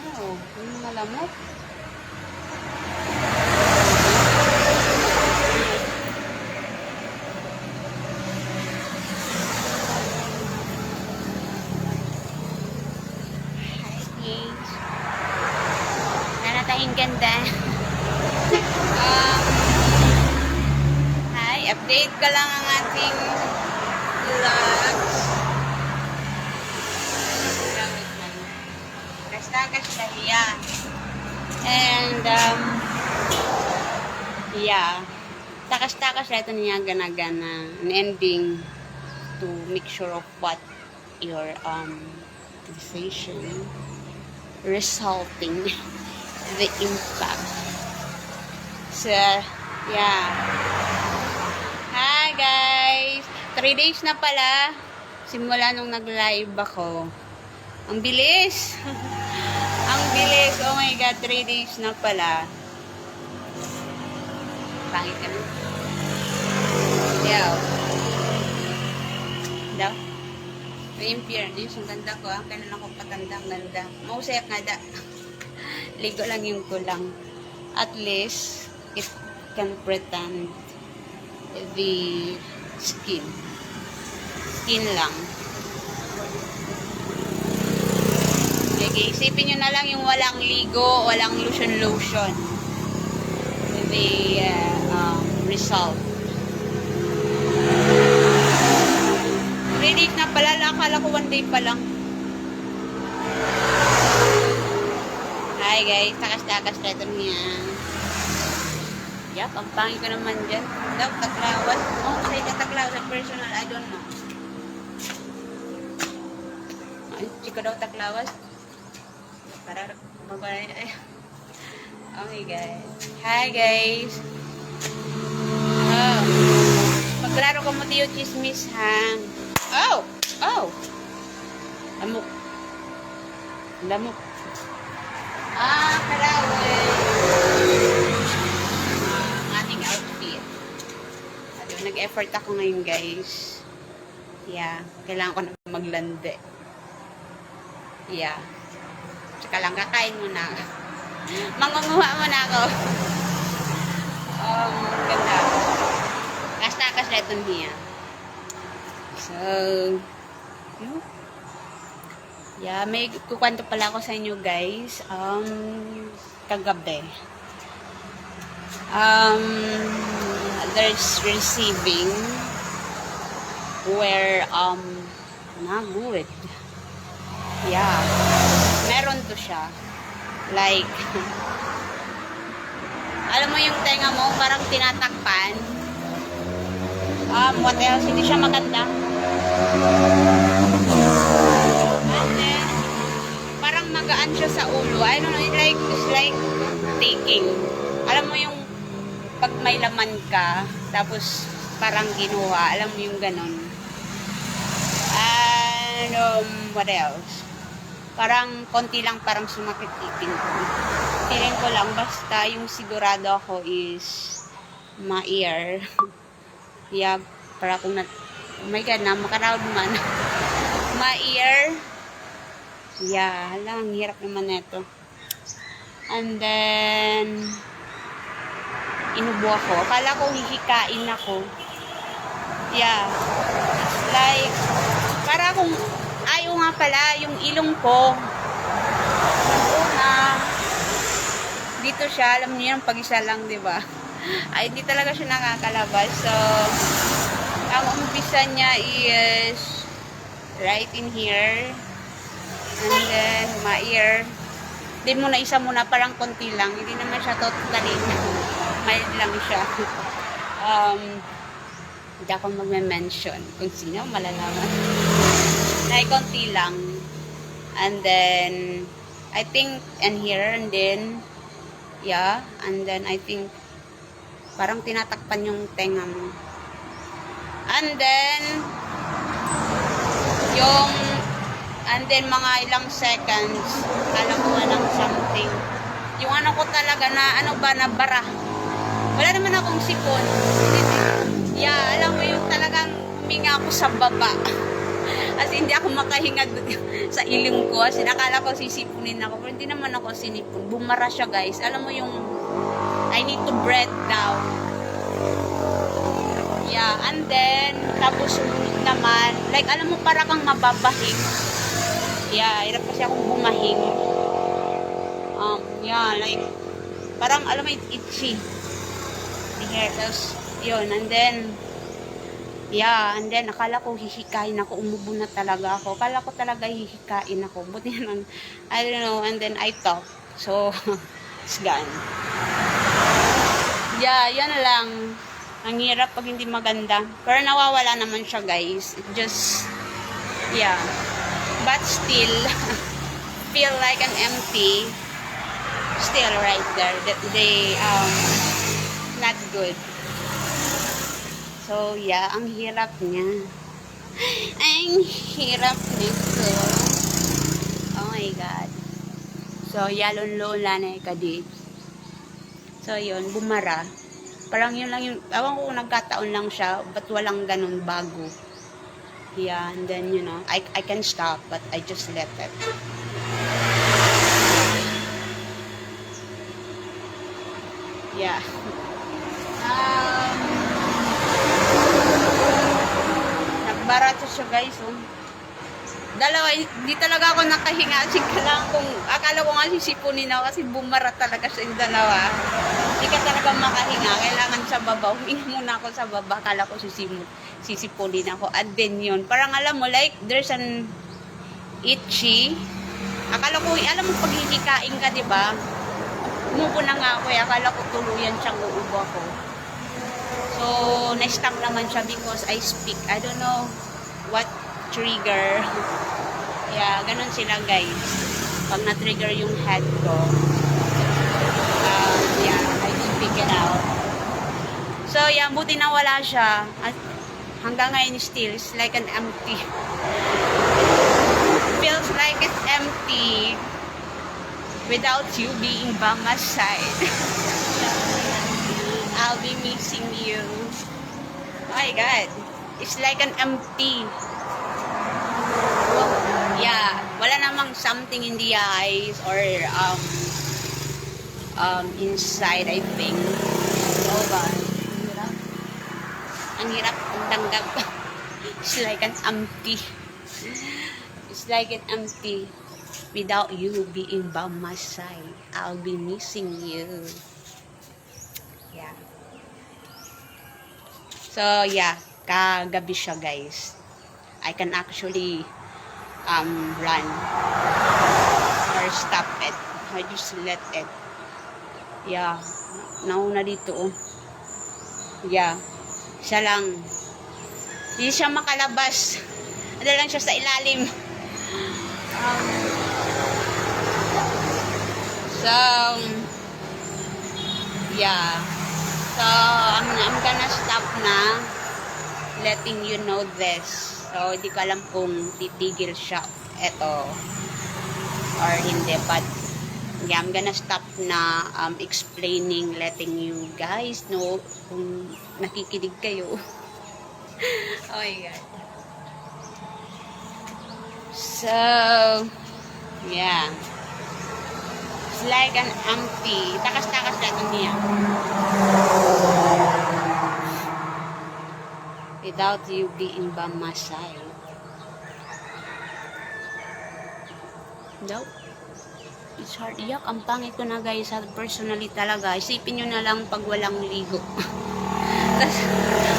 Wow, yung malamok. Hi guys. Nana tayong ganda. Hi, update ka lang ang ating vlog. Tagas na hiya. And, yeah. Takas-takas ito niya gana-gana. An ending to make sure of what your decision resulting the impact. So, yeah. Hi guys! 3 days na pala simula nung nag-live ako. Ang bilis! Ang bilis! Oh my God, 3 days na pala. Pangit ka na. Yaw. Daw. Yung fairness, ang ganda ko. Ang kailan ako patanda, ang ganda. Mausayak nga da. Ligo lang yung kulang. At least, it can pretend the skin. Skin lang. Okay, isipin nyo na lang yung walang ligo, walang lotion. The result. 3 days na pala, akala ko 1 day pa lang. Hi guys, takas-takas na ito niya. Yap, ang pangit ko naman dyan. Daw, taklawan. Oh, sa'yo ka taklawan sa personal, I don't know. Ay, chika daw taklawas. Para mabalay na. Okay guys. Hi guys. Oh. Maglaro ko mo tiyo chismis ha. Oh! Oh! Lamok. Lamok. Karawe. Ang ating outfit. Nag-effort ako ngayon guys. Yeah. Kailangan ko na maglande. Yeah. Tsaka lang, kakain muna. Mangunguha muna ako. Ganda. Kas-takas na ito niya. So, yeah, may kukwento pala ako sa inyo guys. Kagabi. There's receiving where, not good. Yeah. Meron to siya. Like, alam mo yung tenga mo, parang tinatakpan. What else? Hindi siya maganda. And then, parang magaan siya sa ulo. I don't know, it's like taking. Alam mo yung pag may laman ka, tapos parang ginuha. Alam mo yung ganon. And, what else? Parang konti lang, parang sumakit ipin ko. Feeling ko lang, basta yung sigurado ako is ma-ear. Yeah, para kung oh my God, na makaraod man. Ma-ear. Yeah, hala, ang hirap naman neto. And then, inubo ako. Akala ko hihikain ako. Yeah. It's like, para kung ayaw nga pala, yung ilong ko. Una, dito siya, alam niyo yung pag-isa lang, di ba? Ay, hindi talaga siya nakakalabas. So, ang umpisa niya is right in here. And then, ma-ear. Di muna, isa muna, parang konti lang. Hindi naman siya totally. Mild lang siya. Hindi ako magme-mention kung sino malalaman. Ay, konti lang. And then, I think, and here, and then, yeah, and then, I think, parang tinatakpan yung tenga mo. And then, mga ilang seconds, alam ko lang something. Yung ano ko talaga na, na bara. Wala naman akong sipon. Yeah, alam mo yung talagang huminga ako sa baba. As in, hindi ako makahinga sa ilong ko. As in, akala ko sisipunin ako. Pero hindi naman ako sinipon. Bumara siya, guys. Alam mo yung, I need to breathe down. Yeah, and then, tapos sumunod naman, like, alam mo, para kang mababahing. Yeah, hirap kasi akong bumahing. Yeah, like, parang, alam mo, itchy. Here, tapos, yun, and then, yeah, and then, akala ko hihikain ako, umubo na talaga ako. Akala ko talaga hihikain ako. Buti lang, I don't know, and then I thought, so, it's gone. Yeah, yun lang. Ang hirap pag hindi maganda. Pero nawawala naman siya, guys. It just, yeah. But still, feel like an empty. Still right there. They, not good. So, yeah. Ang hirap niya. Ang hirap nito. Oh my God. So, yalon-lola na ikadi. So, yun. Bumara. Parang yun lang yung, awan ko kung nagkataon lang siya, but walang ganun bago. Yeah, and then, you know, I can stop, but I just let it. Yeah. Nagbarato siya, guys, oh. Dalawa, hindi talaga ako nakahinga. Kailangan kong, akala ko nga sisipunin ako kasi bumara talaga siya yung dalawa. Hindi ka talaga makahinga. Kailangan sa baba. Huminga muna ako sa baba. Akala ko sisipunin ako. And then yun. Parang alam mo, like, there's an itchy. Akala ko, alam mo, pag hihikain ka, diba? Umubo na nga ako. Akala ko tuluyan siyang uubo ako. So, na-stop naman siya because I speak. I don't know what trigger. Yeah, ganun sila, guys. Pag na-trigger yung head ko, yeah, I speak it out. So, yeah, buti na wala siya. At hanggang ngayon still, it's like an empty. Feels like it's empty without you being by my side. I'll be missing you. Oh my God. It's like an empty. Yeah, wala namang something in the eyes or inside, I think. Oh God. Ang hirap ang tanggap. It's like an empty. It's like an empty. Without you being by my side, I'll be missing you. Yeah. So, yeah. Kagabi siya, guys. I can actually run or stop it. I just let it. Yeah. Nauna dito, oh. Yeah. Siya lang. Hindi siya makalabas. Ano lang siya sa ilalim. So, yeah. So, I'm gonna stop na letting you know this. So, hindi ko alam kung titigil siya eto or hindi. But, yeah, I'm gonna stop na explaining, letting you guys know kung nakikinig kayo. Oh my God. So, yeah. It's like an empty. Takas-takas na ito niya. Without you being by my side. Nope. It's hard. Yak, ang pangit ko na, guys. Personally talaga. Isipin nyo na lang pag walang ligo. Tapos,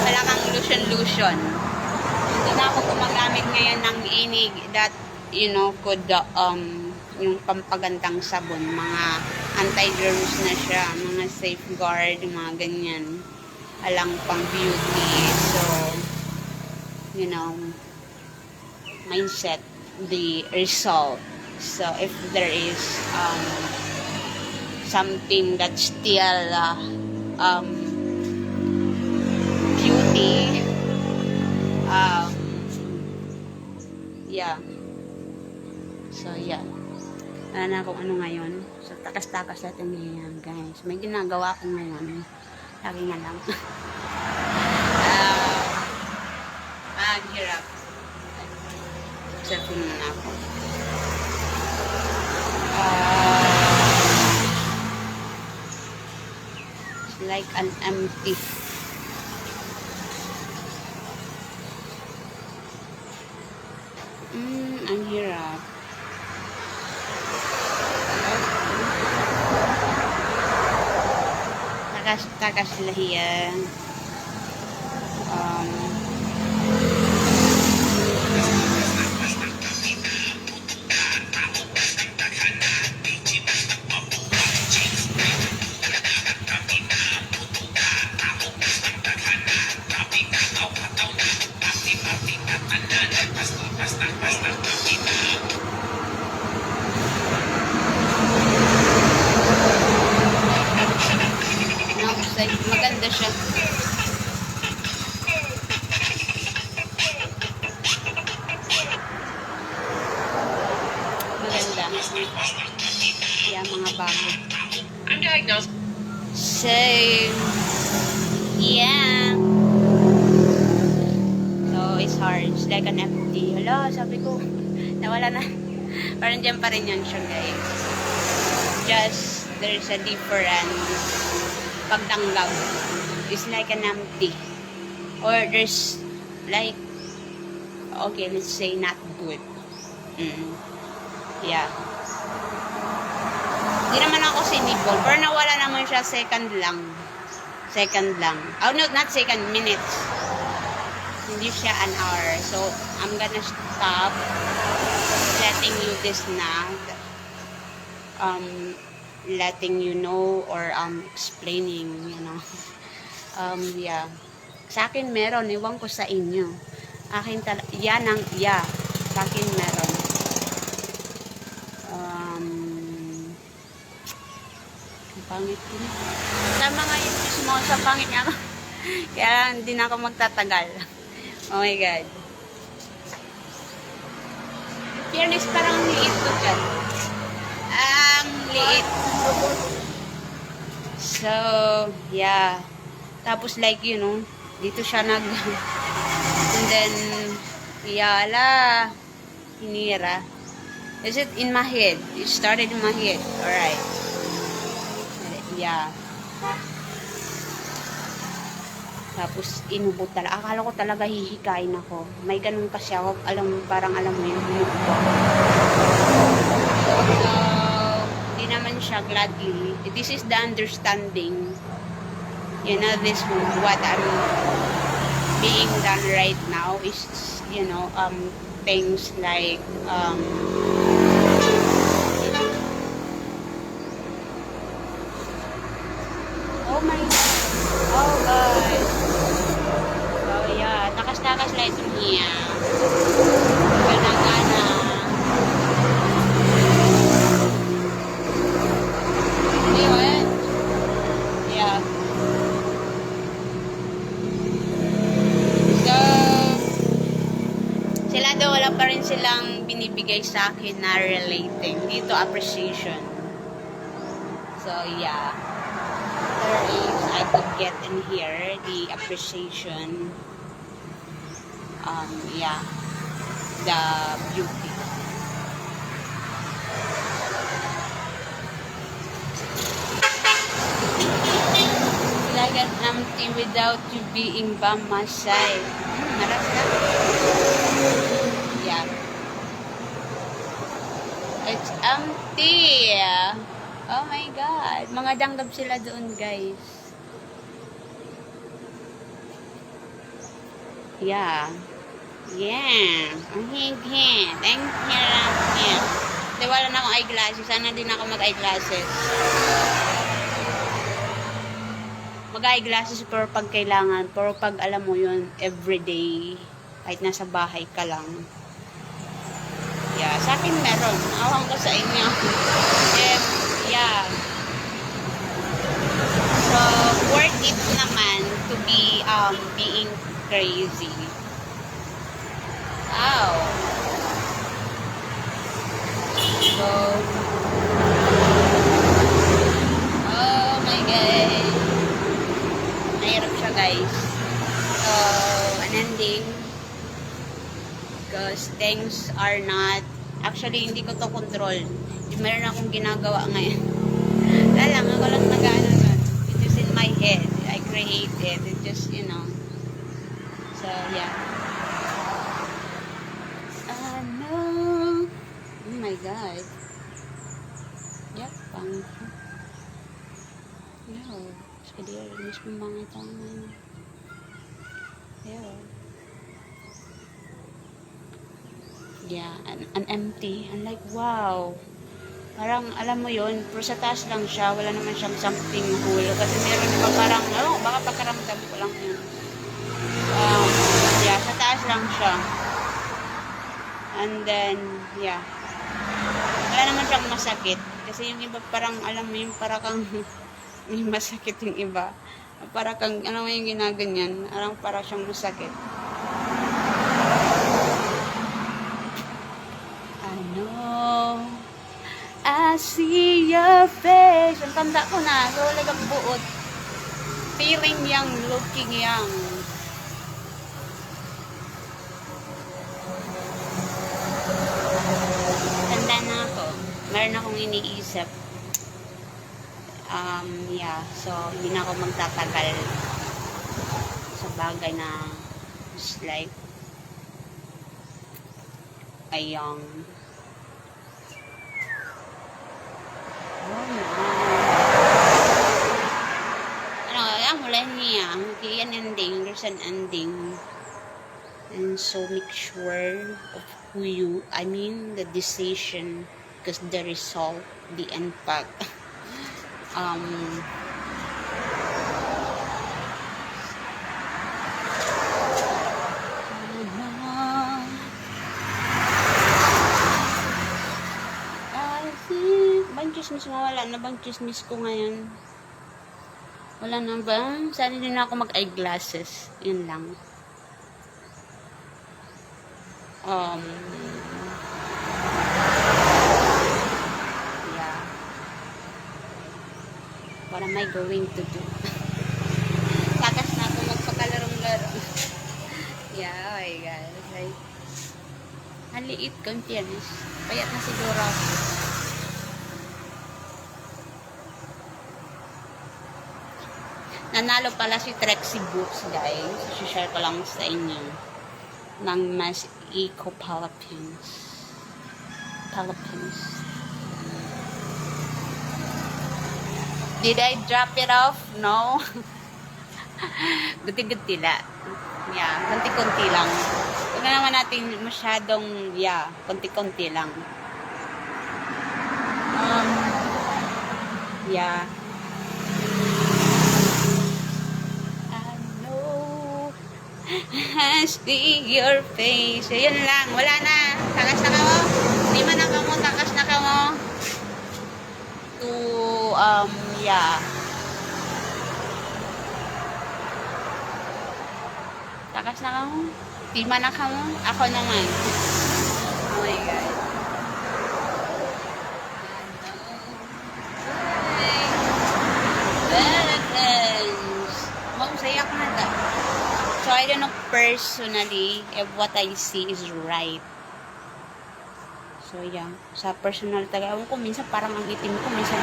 wala kang lotion. Hindi na ako gumagamit ngayon ng inig that, you know, could, yung pampagandang sabon. Mga anti-germs na siya. Mga safeguard, mga ganyan. Alang pang beauty. So, you know, mindset, the result. So, if there is something that's still beauty, yeah. So, yeah. Wala na kung ano ngayon. So, takas-takas natin ngayon, guys. May ginagawa ko ngayon. Lagi nga lang. Ang hirap. Mag-cellphone muna ako. It's like an empty. Ang hirap. Takas lahiyan. Maganda siya. Maganda. Yeah, mga bago. I'm diagnosed. So, yeah. So, it's hard. It's like an empty. Hala, sabi ko, nawala na. Parang dyan pa rin yan siya, guys. Just, there's a difference. Pagtanggap is like an empty, or there's like, okay, let's say not good. Yeah, di naman ako sinipol, pero nawala naman siya second lang, oh no, not second, minutes, hindi siya an hour. So I'm gonna stop letting you this na letting you know, or explaining, you know. Yeah. Sa akin meron, iwan ko sa inyo. Akin yan ang, yeah. Sa akin meron. Ang pangit ko. Tama nga yung mismo, sa pangit nga ako. Kaya hindi na ako magtatagal. Oh my God. Fairness, parang liit ko dyan. Ang liit. So, yeah. Tapos like, you know, dito siya and then, yala, hinira. Is it in my head? It started in my head. Alright. Yeah. Tapos, inubot talaga. Akala ko talaga hihikain ako. May ganun kasi ako. Parang alam mo yun, inubot. So, naman siya gladly. This is the understanding, you know, this what I'm being done right now is, you know, things like oh my God, oh God, so yeah, takas-takas light niya, gana-gana. Wala pa rin silang binibigay sa akin na relating dito, appreciation. So yeah, there is, I could get in here the appreciation, yeah, the beauty. Like an empty without you being by my side. Maras na. Yeah. It's empty. Oh my God. Mga danggab sila doon, guys. Yeah. Yeah. Ang higit. Ang hirap. Kasi wala na akong eyeglasses. Sana din ako mag-eyeglasses. Mag-eyeglasses pero pag kailangan. Pero pag alam mo yun, everyday. Kahit nasa bahay ka lang. Yeah, sa akin meron. Awang ko sa inyo. Yeah. So, worth it naman to be being crazy. Ow. So, oh my God. Mahirap siya, guys. So, an ending. because things are not, actually hindi ko to control. Meron akong ginagawa ngayon. Wala lang, ako lang nag-ano nun. It is in my head. I create it. It just, you know. So, yeah. No. Oh my God. Yep, pang. Yo. Jadi, miss mo mga tangan. Yo. Yeah, an empty. I'm like, wow. Parang, alam mo yon, pero sa taas lang siya. Wala naman siyang something cool. Kasi meron pa parang, baka pakaramdam ko lang yun. Yeah, sa taas lang siya. And then, yeah. Wala naman siyang masakit. Kasi yung iba parang, alam mo yung para kang may masakit yung iba. Para kang, ano mo yung ginaganyan. Parang para siyang masakit. I see your face. Ang tanda ko na. So, wala buot. Feeling young, looking young. Tanda na ako. Meron akong iniisip. Yeah. So, hindi na ako magtatagal sa bagay na it's like a young yan ending, there's an ending, and so make sure of who you, I mean the decision, because the result, the impact. Bang chismis mo, wala na bang chismis ko ngayon? Wala na ba? Sana din ako mag-eyeglasses. Yun lang. Yeah. What am I going to do? Takas na ako magpakalarong-laro. Yeah, oh my God. Like, ang liit, confidence. Payat na siguro ako. Nanalo pala si Trexie Books, guys. I-share ko lang sa inyo. Ng Mass Eco Philippines. Did I drop it off? No. Guti-guti la. Yeah, konti-konti lang. Huwag na naman natin masyadong, yeah, konti-konti lang. Yeah. I see your face. So, yun lang. Wala na. Takas na ka mo. Di man na ka mo. Takas na ka mo. To, yeah. Takas na ka mo. Di man na ka mo. Ako naman. Oh my God. Mausaya ko na ta. So, I don't know personally if what I see is right. So, yeah. Sa personal talaga. Ewan ko, minsan parang ang itim ko. Minsan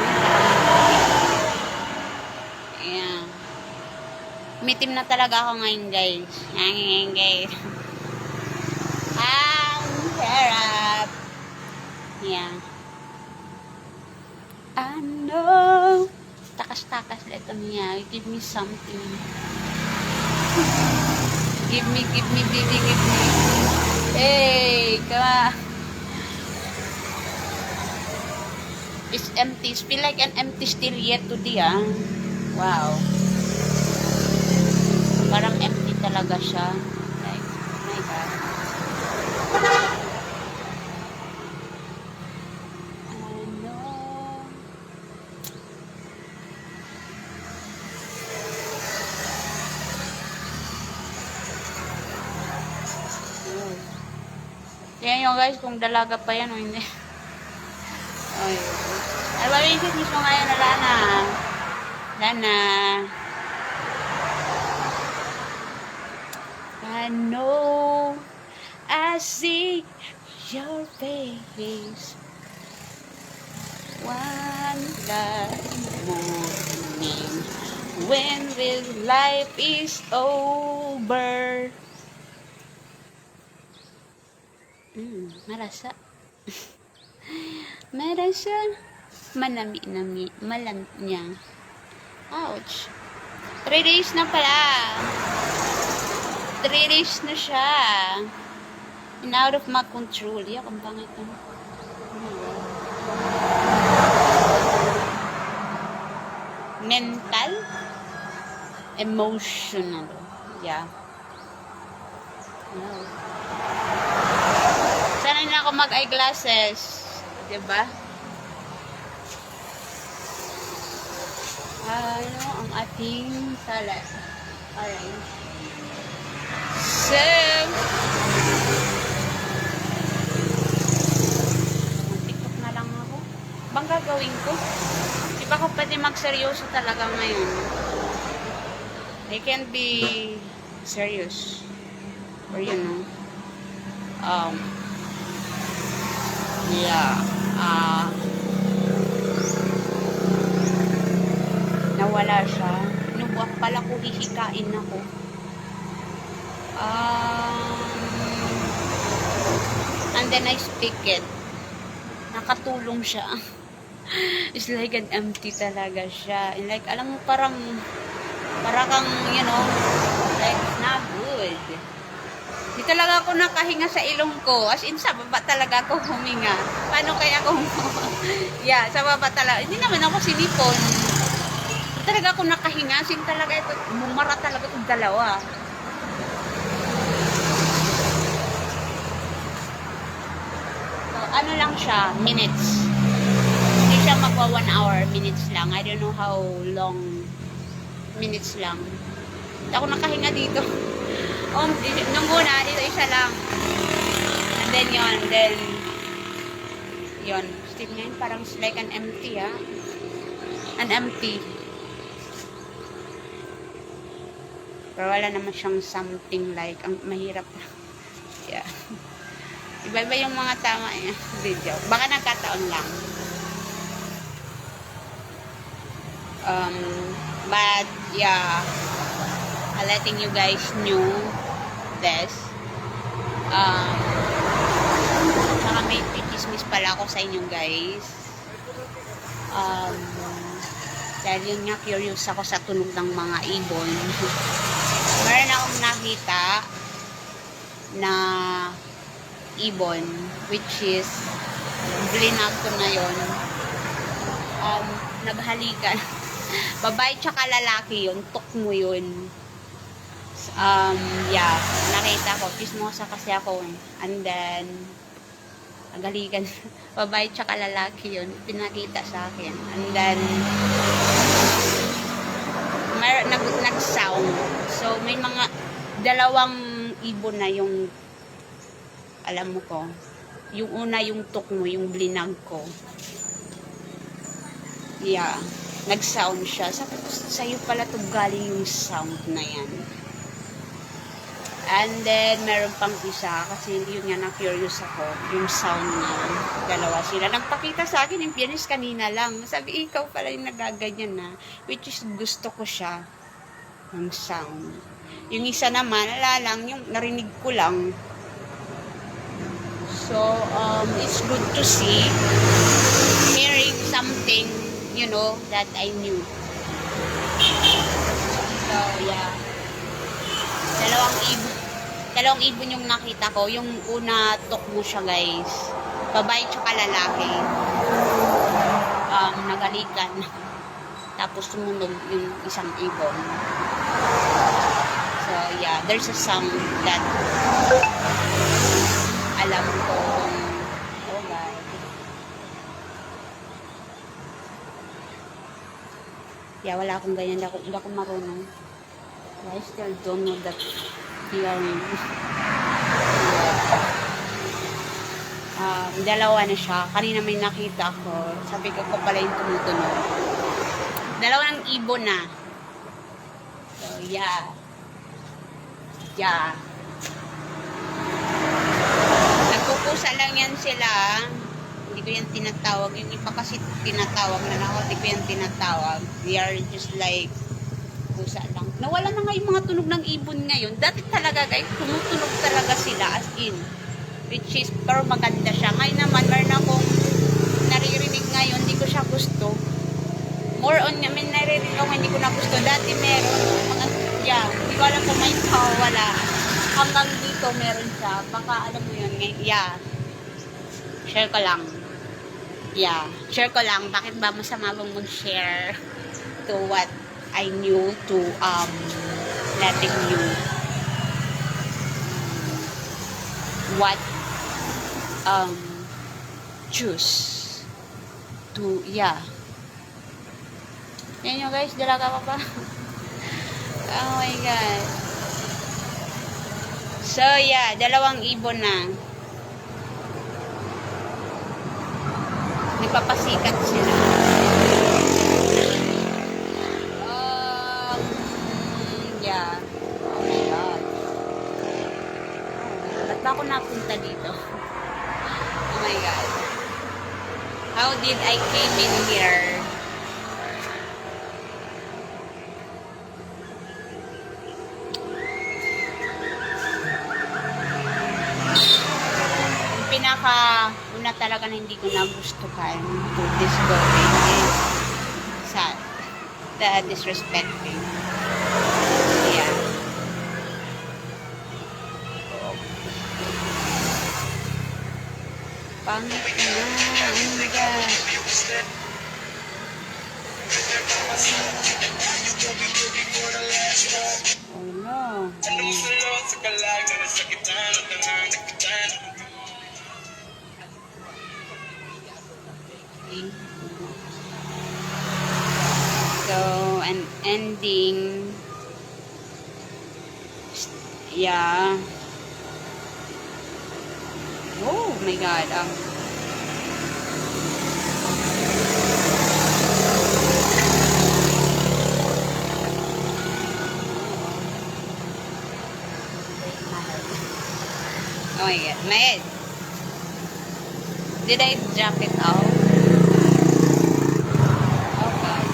yeah. Mitim na talaga ako ngayon, guys. Ngayon, guys. Ang sarap. Yeah. I know. Takas-takas let niya. Give me something. Give me, baby, give me. Hey, come on. It's empty. It's feel like an empty still yet today, ah. Wow. Parang empty talaga siya. Like, oh my God. Yan yung guys, kung dalaga pa yan o hindi. Ay, ay ba yung kismis mo ngayon na Lana? Lana. I know I see your face one last morning when will life is over. Marasa. Marasa. Manami-nami. Malam niya. Ouch. 3 days na pala. 3 days na siya. And out of my control. Yak, ang pangit na. Mental, emotional. Yeah. No. Sana na ako mag-eyeglasses. Diba? Ano ang ating salad? Alright. So, mag-tiktok na lang ako. Bang gagawin ko? Di ba ako pwede magseryoso talaga ngayon? I can't be serious. Or you know. Yeah. Nawala siya. Inubuak pala ko, hihikain ako. And then I speak it. Nakatulong siya. It's like an empty talaga siya. And like, alam mo, parang kang, you know, like, it's not good. Di talaga ako nakahinga sa ilong ko. As in, sa baba talaga ako huminga. Paano kaya ako yeah, sa baba talaga. Hindi naman ako sinipon. Di talaga ako nakahinga. Sin talaga ito. Mumara talaga itong dalawa. So, ano lang siya, minutes. Hindi siya magwa 1 hour, minutes lang. I don't know how long. Minutes lang. Hindi ako nakahinga dito. Nung una, dito isa lang. And then yun. Still ngayon, parang like an empty, ha? An empty. Pero wala naman siyang something like, ang mahirap na. Yeah. Iba-iba yung mga tama video. Baka nagkataon lang. But, yeah. I'm letting you guys know this. Saka may chismis pala ako sa inyo guys. Dahil yun nga, curious ako sa tunog ng mga ibon. Meron akong nakita na ibon, which is blinag ko na yun. Naghalikan. Babae tsaka lalaki yun, tok mo yun. Yeah, nakita ko, chismosa kasi ako. And then, naghalikan. Babae tsaka lalaki yun, pinakita sa akin. And then, nag-sound. So, may mga dalawang ibon na yung, alam mo ko, yung una yung tok mo, yung blinag ko. Yeah. Nag-sound siya. Sabi ko, sa'yo pala ito galing yung sound na yan. And then, meron pang isa, kasi yun nga na-curious ako, yung sound na dalawa sila. Nagpakita sa akin yung pianist kanina lang. Sabi, ikaw pala yung nagaganyan na. Which is, gusto ko siya. Yung sound. Yung isa naman, lang, yung narinig ko lang. So, it's good to see. Hearing something you know, that I knew. So, yeah. Dalawang ibon yung nakita ko. Yung una, tukbo siya, guys. Babae tsaka lalaki. Nagalikan. Tapos tumunog yung isang ibon. So, yeah. There's a sound that alam ko kung yeah, wala akong ganyan. Hindi ako marunong. I still don't know that hearing. Dalawa na siya. Kanina may nakita ko. Sabi ko pala yung tumutunog. Dalawa ng ibon na. So, yeah. Yeah. sila. Hindi ko yan tinatawag. Yung iba kasi tinatawag na ako. Hindi ko yan tinatawag. They are just like pusa lang. Nawala na nga yung mga tunog ng ibon ngayon. Dati talaga guys, tumutunog talaga sila as in. Which is, pero maganda siya. Ngayon naman, meron akong naririnig ngayon, hindi ko siya gusto. More on, I mean, naririnig ako, hindi ko na gusto. Dati meron, mga, yeah, hindi ko alam kung may wala. Hanggang dito meron siya. Baka alam mo yun, yeah. Share ko lang. Yeah, share ko lang. Bakit ba masama bang mag-share to what I knew to letting you what choose to, yeah. Yan nyo guys, dalaga pa ba? Oh my god. So yeah, dalawang ibon na. Nagpapasikat sila. Yeah. Oh my god. Ba't ba ako napunta dito? Oh my god. How did I came in here? Yung pinaka-una talaga na hindi ko nagustuhan to this going is sad. The disrespecting. Yeah. Pangit na. Oh my God. Oh no. So, an ending. Yeah. Oh my god. Oh my god. My head. Did I drop it out? Oh god.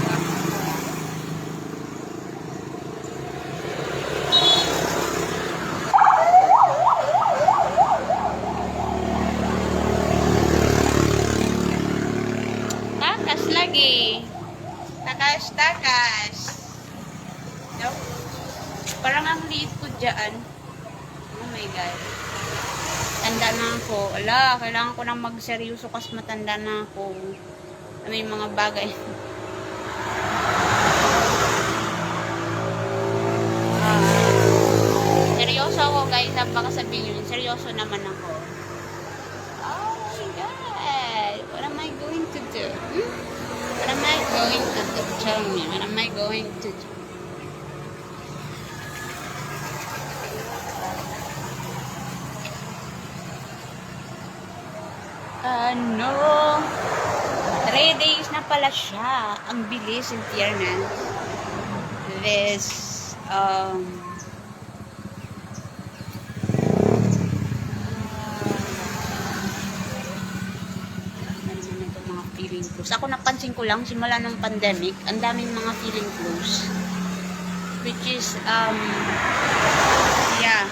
Takas lagi. Takas. No? Parang ang liit ko dyan. Oh my god. Tanda na ako. Ala, kailangan ko nang magseryoso kasi matanda na ako. May mga bagay. Seryoso ako guys. Baka sabihin yun. Seryoso naman ako. Oh my god. What am I going to do? What am I going to do? Tell me. What am I going to do? No. 3 days na pala siya. Ang bilis in fairness. This, ano naman itong mga feeling clues. Ako napansin ko lang, simula ng pandemic, ang daming mga feeling clues. Which is, yeah.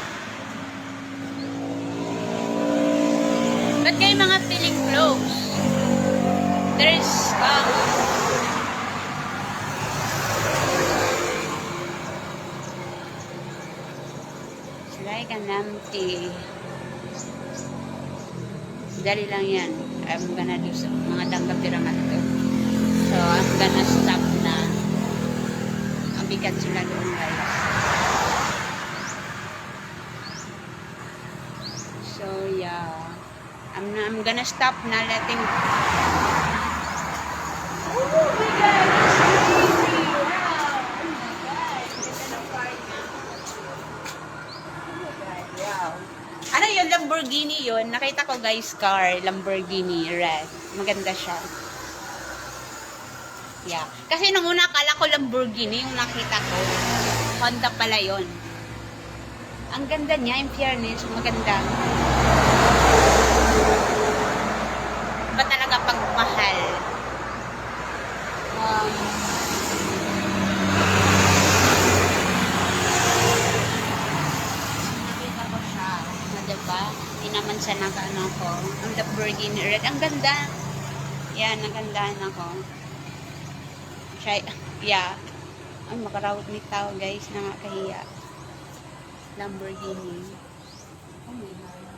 Ba't kayo mga feeling close? There's, it's like an empty. Dali lang yan. I'm gonna do some, mga danggapiramat to. So, I'm gonna stop na. Ang bigat sila doon, guys. So, yeah. I'm gonna stop na letting. Oh my god, it's so easy. Wow. Oh my god. Ganda ng part niya. Oh my god, wow. Ano yun? Lamborghini yun. Nakita ko guys, car. Lamborghini red. Maganda siya. Yeah. Kasi nung una akala ko Lamborghini yung nakita ko. Honda pala yun. Ang ganda niya, in fairness. Maganda. naman sa naka-ano ko. Ang Lamborghini red. Ang ganda. Yan, nagandahan ako. Yeah. Ay, makarawat ni tao, guys. Nakakahiya. Lamborghini. Oh my God.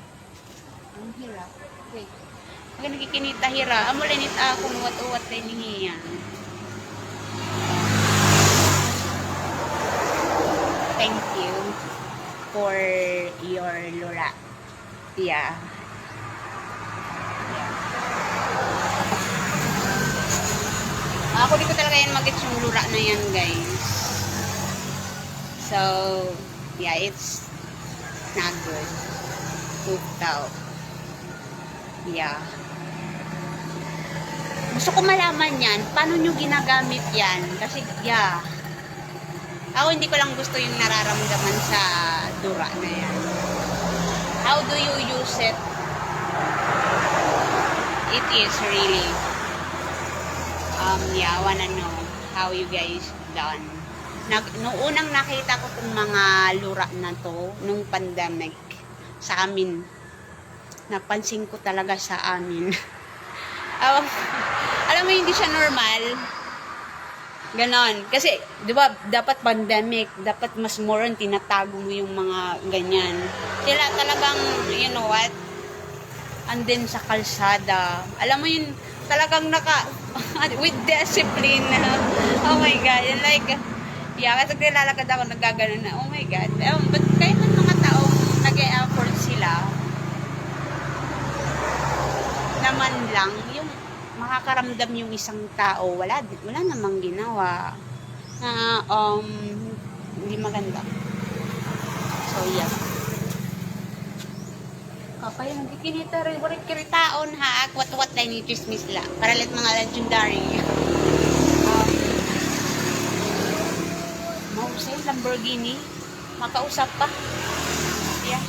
Ang hirap. Wait. Pag nakikinita hira, amulay nita akong wat-uwat na inihiyan. Thank you for your lura. Yeah. Ako di ko talaga yan mag-gets yung lura na yan, guys. So, yeah, it's not good. Pooped out. Yeah. Gusto ko malaman yan, paano nyo ginagamit yan? Kasi, yeah. Ako hindi ko lang gusto yung nararamdaman sa dura na yan. How do you use it? It is really, yeah, I wanna know how you guys done. Nung unang nakita ko itong mga lura na to, nung pandemic, sa amin, napansin ko talaga sa amin. Alam mo, hindi siya normal. Ganon. Kasi, di ba, dapat pandemic, dapat mas more on tinatago mo yung mga ganyan. Sila talagang, you know what, andin sa kalsada. Alam mo yun, talagang with discipline. Oh my God. And like, yeah, kasi nilalakad ako, nagaganon na, oh my God. But kahit man mga tao, nag-e-effort sila, naman lang, yung makakaramdam yung isang tao, wala namang ginawa na hindi maganda. So yeah, kapay nagkikinita rin kiritaon ha, wat-wat na ni chismis la para let mga legendary mausay Lamborghini makausap pa. Yeah,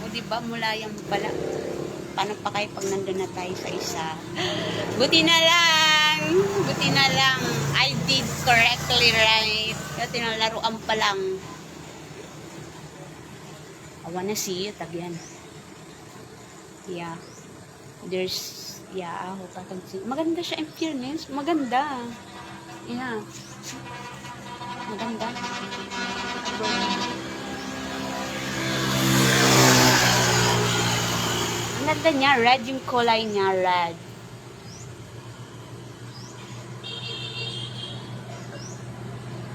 o diba mula yan pala. Paano pa kayo pag nandun na tayo sa isa? Buti na lang! Buti na lang! I did correctly right. Kaya tinalaruan pa lang. I wanna see you again. Yeah. There's, yeah, I hope I can see. Maganda siya in fairness. Maganda. Yeah. Maganda. Ganda niya, red yung kulay niya, red.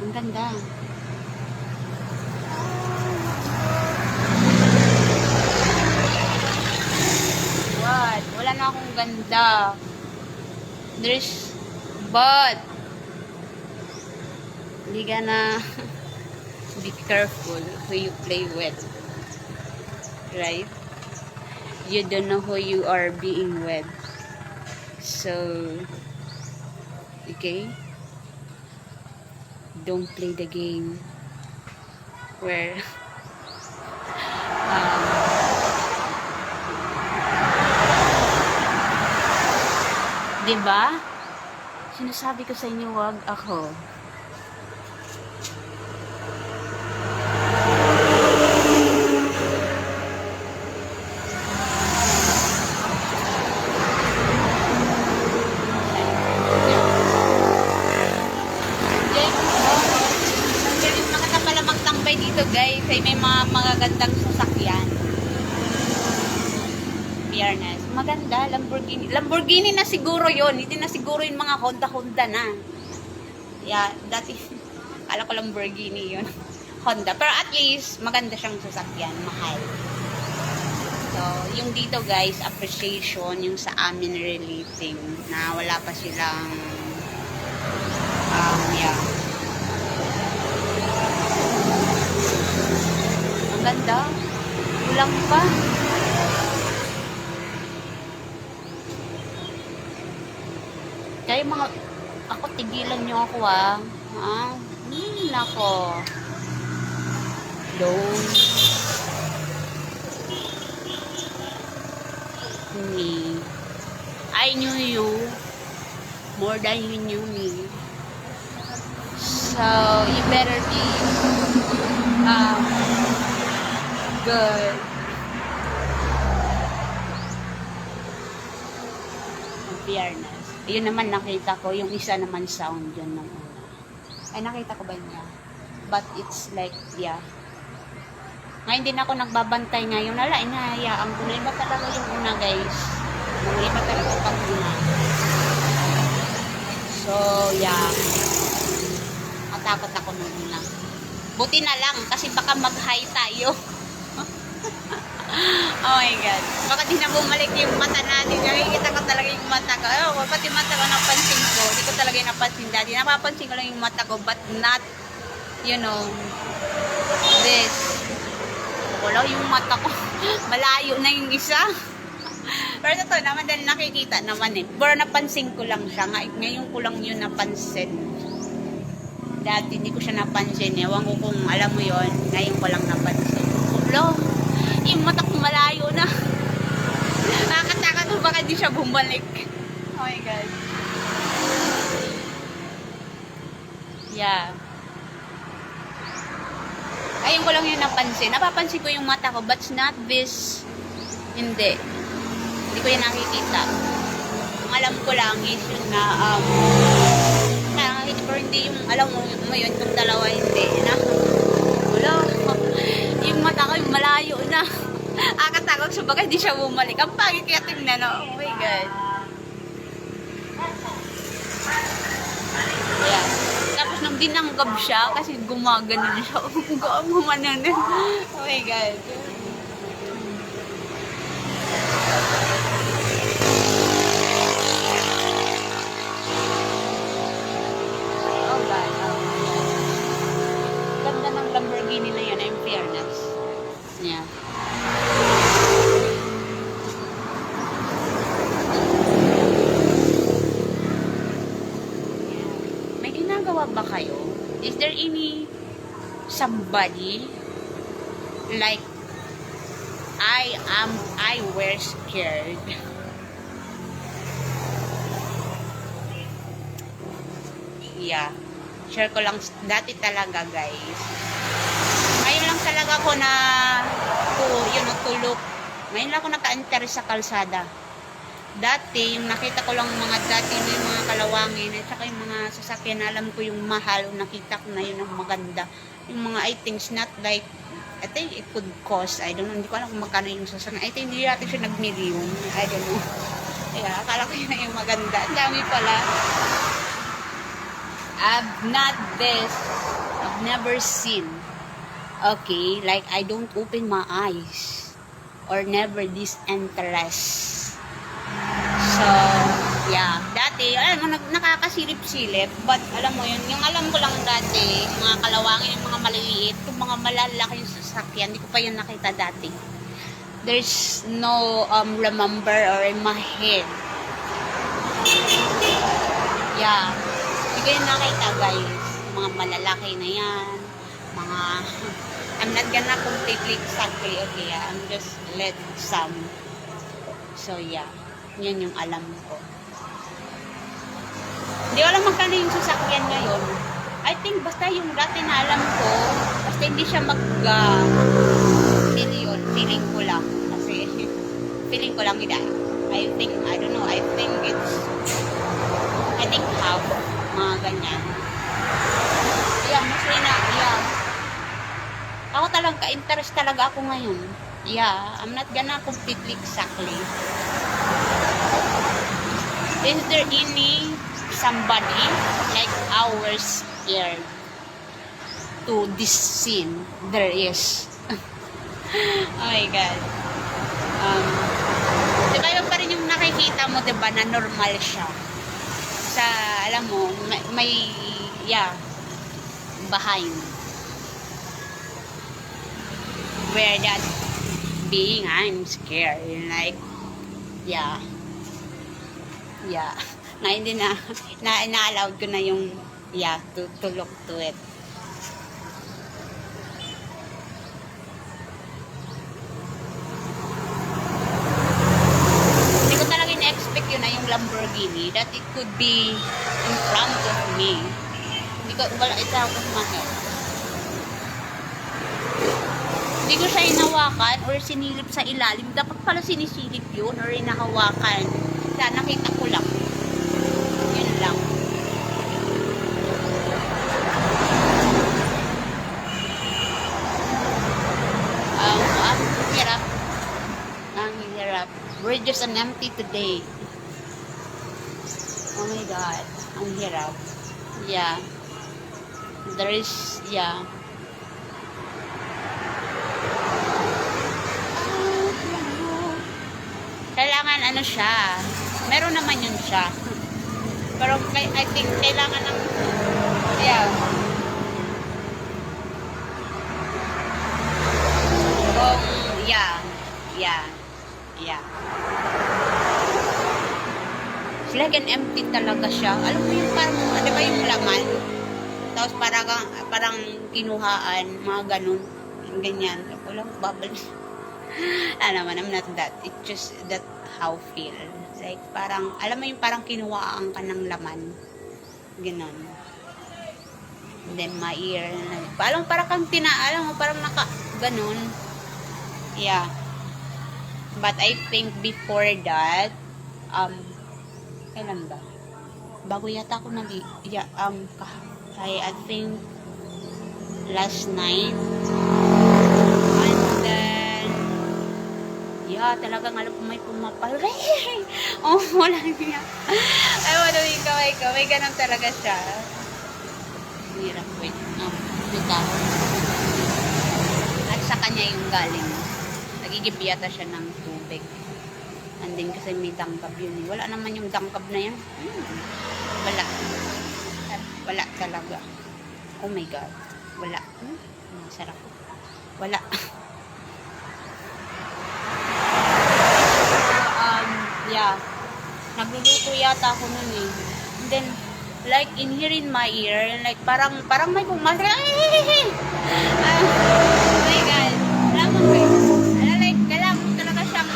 Ang ganda. What? Wala na akong ganda. There's, but, hindi ka na be careful who you play with. Right? You don't know who you are being with. So, okay? Don't play the game where diba? Sinasabi ko sa inyo, wag ako. Dito guys ay may mga magagandang sasakyan. Fairness. Maganda, Lamborghini na siguro yon. Hindi na siguro yung mga Honda na. Yeah, dati kala ko Lamborghini yun. Honda. Pero at least maganda siyang sasakyan, mahal. So, yung dito guys, appreciation yung sa amin relating na wala pa silang yeah. Ganda. Kulang pa. Kaya mga ako tigilan niyo ako nako. Don't me. I knew you more than you knew me. So you better be good. fairness. Yun naman nakita ko, yung isa naman sound yun nung una. Ay, nakita ko ba niya? But it's like, yeah. Ngayon din ako nagbabantay ngayon. Wala, inahayaan ko na. Iba talaga yung una, guys. Iba talaga pag una. So, yeah. Matakot ako nung una. Buti na lang, kasi baka mag-high tayo. Oh my God. Baka di na bumalik yung mata natin. Nakikita ko talaga yung mata ko. Oh, pati mata ko napansin ko. Hindi ko talaga napansin dati. Napapansin ko lang yung mata ko, but not, you know, this. Wala yung mata ko. Malayo na yung isa. Pero ito naman dahil nakikita naman eh. Pero napansin ko lang siya. Ngayon ko lang yun napansin. Dati hindi ko siya napansin. Ewan ko kung alam mo yun. Ngayon ko lang napansin. Wala. Yung mata ko malayo na. Nakakatakot ko baka di siya bumalik. Oh my God. Yeah. Ayun ko lang yung napansin. Napapansin ko yung mata ko, but not this. Hindi. Hindi ko yung nakikita. Ang alam ko lang is yun na, nakakita pero hindi yung, alam mo yun, kung dalawa hindi. Na, wala. Yung mata ko, yung malayo na. Akatakot sa bagay, di siya bumalik. Ang pangit kaya tingnan, no? Oh my God. Yeah. Tapos nung dinanggap siya, kasi gumagano siya. Gumagano. Oh my God. Oh God. Ganda ng Lamborghini na yan, in fairness. Yeah. May ginagawa ba kayo? Is there any somebody like I were scared? Yeah. Share ko lang dati talaga, guys. Ngayon lang talaga ako na tulok. Ngayon lang ako naka-enter sa kalsada. Dati, yung nakita ko lang mga dati yung mga kalawangin at saka yung mga sasakyan, alam ko yung mahal, nakita ko na yun ang maganda. Yung mga I think not like, I think it could cost, I don't know, hindi ko alam kung magkano yung sasakyan. I think hindi natin siya nag-million, I don't know. Yeah, akala ko yun yung maganda. Ang dami pala. I've never seen. Okay, like I don't open my eyes or never this interest. So, yeah. Dati, alam mo, nakakasilip-silip. But, alam mo yun, yung alam ko lang dati, yung mga kalawangin, yung mga maliliit, yung mga malalaki yung sasakyan, hindi ko pa yun nakita dati. There's no remember or in my head. Yeah. Hindi ko yun nakita, guys. Mga malalaki na yan. Mga, I'm not gonna completely exactly, okay, I'm just let some. So, yeah. Yan yung alam ko. Hindi ko alam magkano yung sasakyan ngayon. I think basta yung dati na alam ko, basta hindi siya million. Feeling ko lang. Kasi, feeling ko lang hindi. I don't know, I think half. Mga ganyan. Yeah, mostly na, yeah. Ako talaga, interest talaga ako ngayon. Yeah, I'm not gonna completely exactly. Is there any somebody like ours here to this scene? There is. Oh my God. Diba yun pa rin yung nakikita mo, diba, na normal siya. Sa, alam mo, may yeah, behind. Where that being, I'm scared. Like, yeah. Yeah. Ngayon din na-allowed ko na yung, yeah, to look to it. Hindi ko talaga na-expect yun na yung Lamborghini that it could be in front of me. Hindi ko, wala, ito ako mahal. Hindi ko siya hinawakan or sinilip sa ilalim. Dapat pala sinisilip yun or hinahawakan. Nakita ko lang. Yun lang. Ang hirap. Ang hirap. We're just an empty today. Oh my God. Ang hirap. Yeah. There is, yeah. Kailangan ano siya. Meron naman yun siya. Pero I think kailangan ng, yeah. Kung, yeah. Yeah. Yeah. It's like an empty talaga siya. Alam mo yung parang, di ba yung laman? Tapos parang kinuhaan, mga ganun. Ganyan. Walang bubble. Naman, I'm not that. It's just that how feel. Like, parang, alam mo yung parang kinuhaan ka ng laman. Ganon. And then, my ear. Parang kang alam mo, parang ganon. Yeah. But I think before that, kailan ba? Bago yata ako I think last night. And then, yeah, talagang alam ko may pumapal. Oh, wala niya. Ay, wala yung kamay. Ganun talaga siya. Hirap, wait. Wait ako. At sa kanya yung galing. Nagigib yata siya ng tubig. And then, kasi may dangkab yun. Wala naman yung dangkab na yan. Wala. Wala talaga. Oh my God. Wala. Masarap. Wala. Yeah. Nagluluto yata ako nun eh. And then, like, in here in my ear, like, parang may pumasok. Oh my God. Alam mo guys. Like, alam mo talaga siyang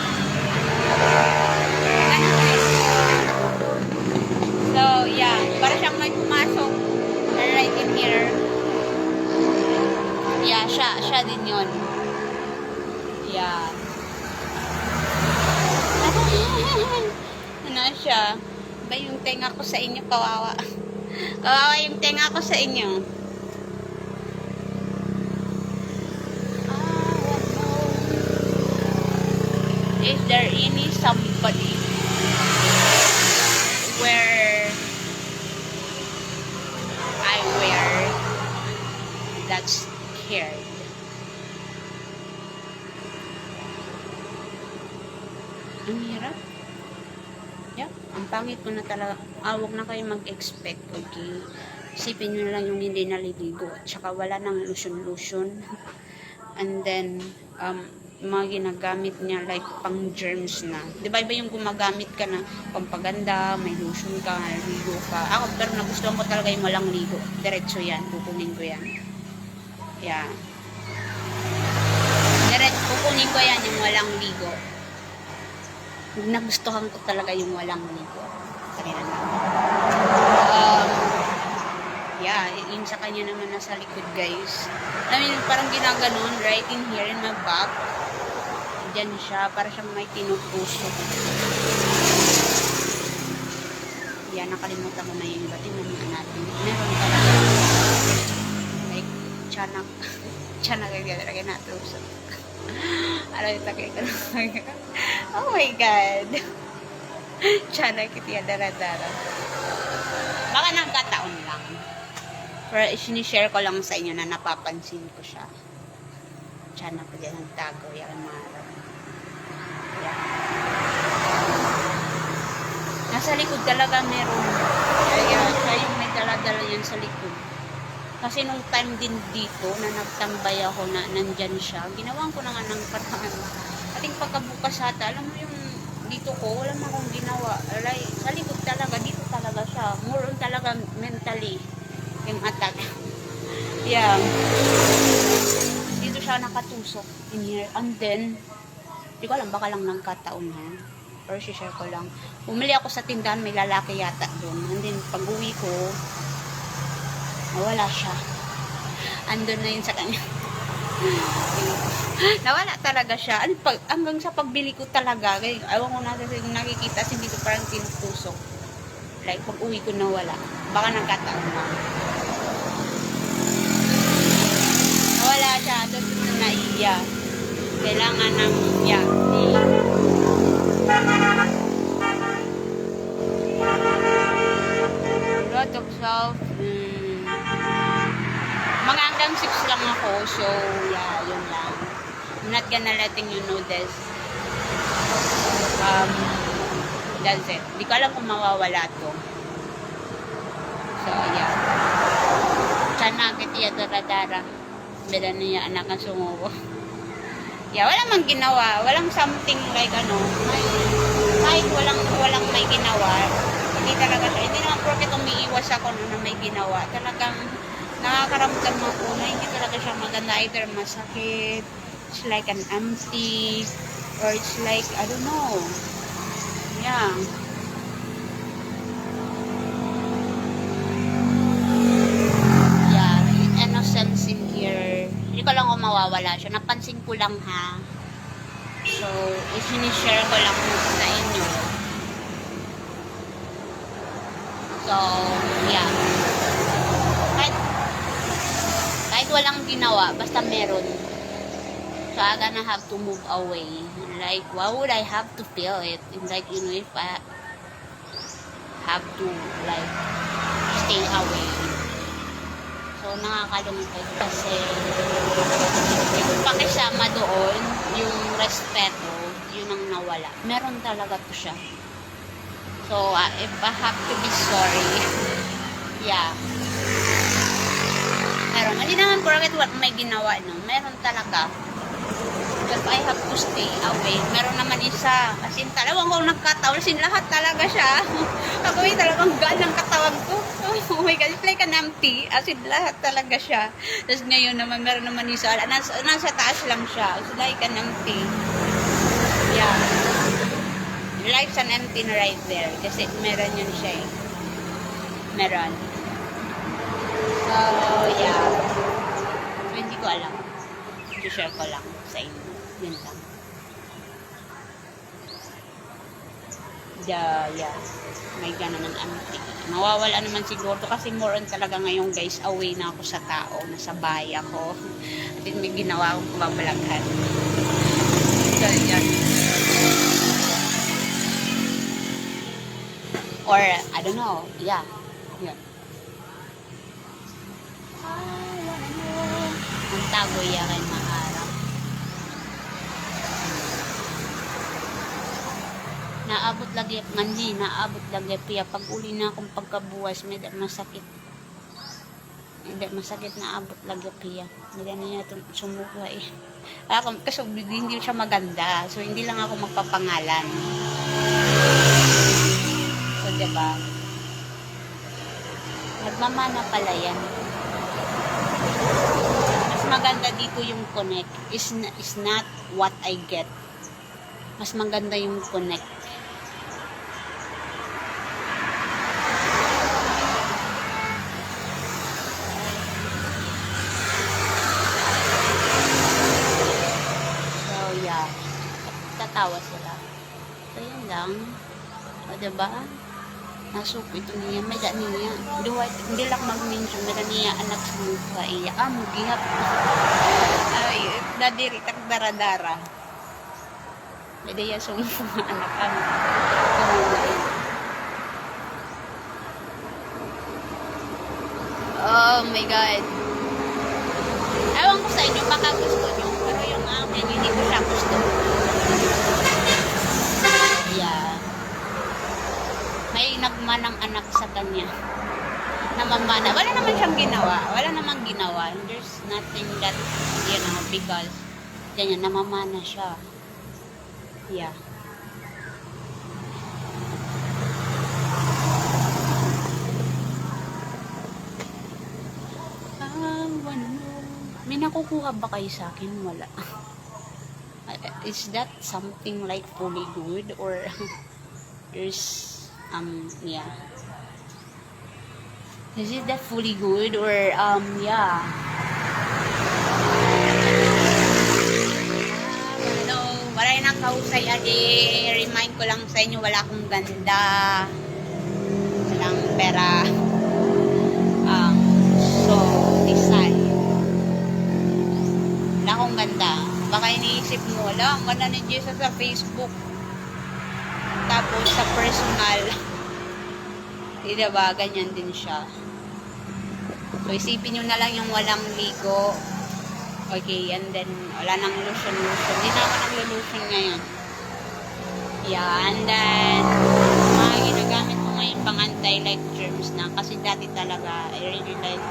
ganun guys. So, yeah. Parang siyang may pumasok. Right in here. Yeah, siya din yun. Yeah. Ano siya? Ba yung tenga ko sa inyo, kawawa. Kawawa yung tenga ko sa inyo. Is there any somebody where I wear that's scared? Ang hirap. Yeah, ang pangit ko na talaga. Huwag na kayo mag-expect, okay? Isipin nyo lang yung hindi naliligo. At saka wala nang lotion. And then, mga ginagamit niya like pang germs na. Di ba iba yung gumagamit ka na pampaganda, may lotion ka, ligo ka. Ako, pero nagustuhan ko talaga yung walang ligo. Diretso yan, kukunin ko yan. Yeah. Diretso, kukunin ko yan yung walang ligo. Nagustuhan ko talaga yung walang ligo. Kanina lang. Yeah, yung sa kanya naman nasa likod, guys. I mean, parang ginaganon, right in here in my back. Diyan siya, para siyang may tinutusok. Yeah, nakalimutan ko na yung iba. Tingnan natin. Meron talaga. Like, tiyanak. Tiyanak yung talaga natusok. Alam yung takay ko na. Oh my God. Tiyanak ito yung daradara. Baka nagkataon lang. Pero sinishare ko lang sa inyo na napapansin ko siya. Tiyanak ko dyan ang tago. Yan ang mga araw. Yan. Nasa likod talaga meron. Kaya siya yung may dala-dala yan sa likod. Kasi nung time din dito na nagtambay ako na nandyan siya, ginawan ko na nga ng parang ating pagkabukas ata, alam mo yung dito ko, wala na akong ginawa. Alay, sa likod talaga, dito talaga siya. More on talaga mentally yung attack. Yeah. Dito siya nakatusok in here. And then, di ko alam, baka lang ng kataon ha. Or share ko lang. Bumili ako sa tindahan, may lalaki yata doon. And then, pag-uwi ko, wala siya. Andun na yun sa kanya. Nawala talaga siya. Hanggang sa pagbili ko talaga. Kaya, ewan ko na kasi kung nakikita, kasi hindi ko parang tinutusok. Like, pag uwi ko nawala. Baka nagkataon na. Nawala siya. Tapos na naiya. Kailangan ng, lot of self. Mga hanggang 6 lang ako. So, yun lang. I'm not gonna letting you know this. That's it. Hindi ko alam kung mawawala to. So, Sana kitiya dara-dara. Beda niya anak ang sumuko. Wala mang ginawa. Walang something like kahit walang may ginawa. Hindi talaga siya. Hindi naman porket umiiwas ako na may ginawa. Talagang nakakaramdam ako na hindi talaga siya maganda. Either masakit, it's like an empty, or it's like, I don't know. Innocence in here. Hindi ko lang kung mawawala siya. Napansin ko lang ha. So, isinishare ko lang sa inyo. So, kahit walang ginawa, basta meron. So, I'm gonna have to move away. Like, why would I have to feel it? And like, if I have to, like, stay away. So, nakakalungkot kasi yung pakisama doon, yung respeto, yun ang nawala. Meron talaga to siya. So, if I have to be sorry, meron. Hindi naman porket may ginawa, no? Meron talaga. If I have to stay away, meron naman isa. As in, talawang kong nagkataon, sin lahat talaga siya. Ako talagang gaan ng katawan ko. Oh my God, it's like an empty. As in, lahat talaga siya. Tapos ngayon naman, meron naman isa. Nasa taas lang siya. It's like an empty. Life's an empty na right there. Kasi meron yun siya eh. Meron. So, So, hindi ko alam. I-share ko lang sa inyo. Yun lang. May gano'n ng empty. Mawawala naman siguro kasi more on talaga ngayon guys, away na ako sa tao, nasa bahay ako. At may ginawa akong kababalaghan. So, or, I don't know. Yun. Ang tago yakin maharap. Naabot lagi naabot lagi piya pag uli na akong pagkabuwas may masakit. Hindi masakit na abot lagi piya. Hindi niya sumuko eh. Kasi hindi siya maganda. So hindi lang ako magpapangalan. So diba? Nagmamana pala yan. Mas maganda dito yung connect. Is not what I get. Mas maganda yung connect. Tatawa sila. So, yun lang. O, diba? Nasuk ito niya. May da niya. Hindi lang mag-mention. May da niya anak sa mukha. Iya. Magihap. Ay, dadiritak daradara. May da niya sa mukha anak. Oh my God. Ewan ko sa inyo. Baka gusto nyo. Pero yung akin, hindi ko siya gusto. May nagmanang anak sa kanya. Namamana. Wala naman siyang ginawa. Wala namang ginawa. There's nothing that, because ganyan, namamana siya. May nakukuha ba kayo sa akin? Wala. Is that something like fully good or there's is it that fully good or kahusay adi, remind ko lang sa inyo, wala akong ganda. Walang pera. So, decide. Wala akong ganda. Baka iniisip mo, wala, ang ganda ni Jesus sa Facebook. Tapos sa personal, diba, ganyan din siya. So, isipin nyo na lang yung walang ligo. Okay, and then, wala nang lotion. Hindi na ako naglo-lotion ngayon. Yeah, and then, mga ginagamit ko ngayon pang anti-like germs na. Kasi dati talaga, I really like,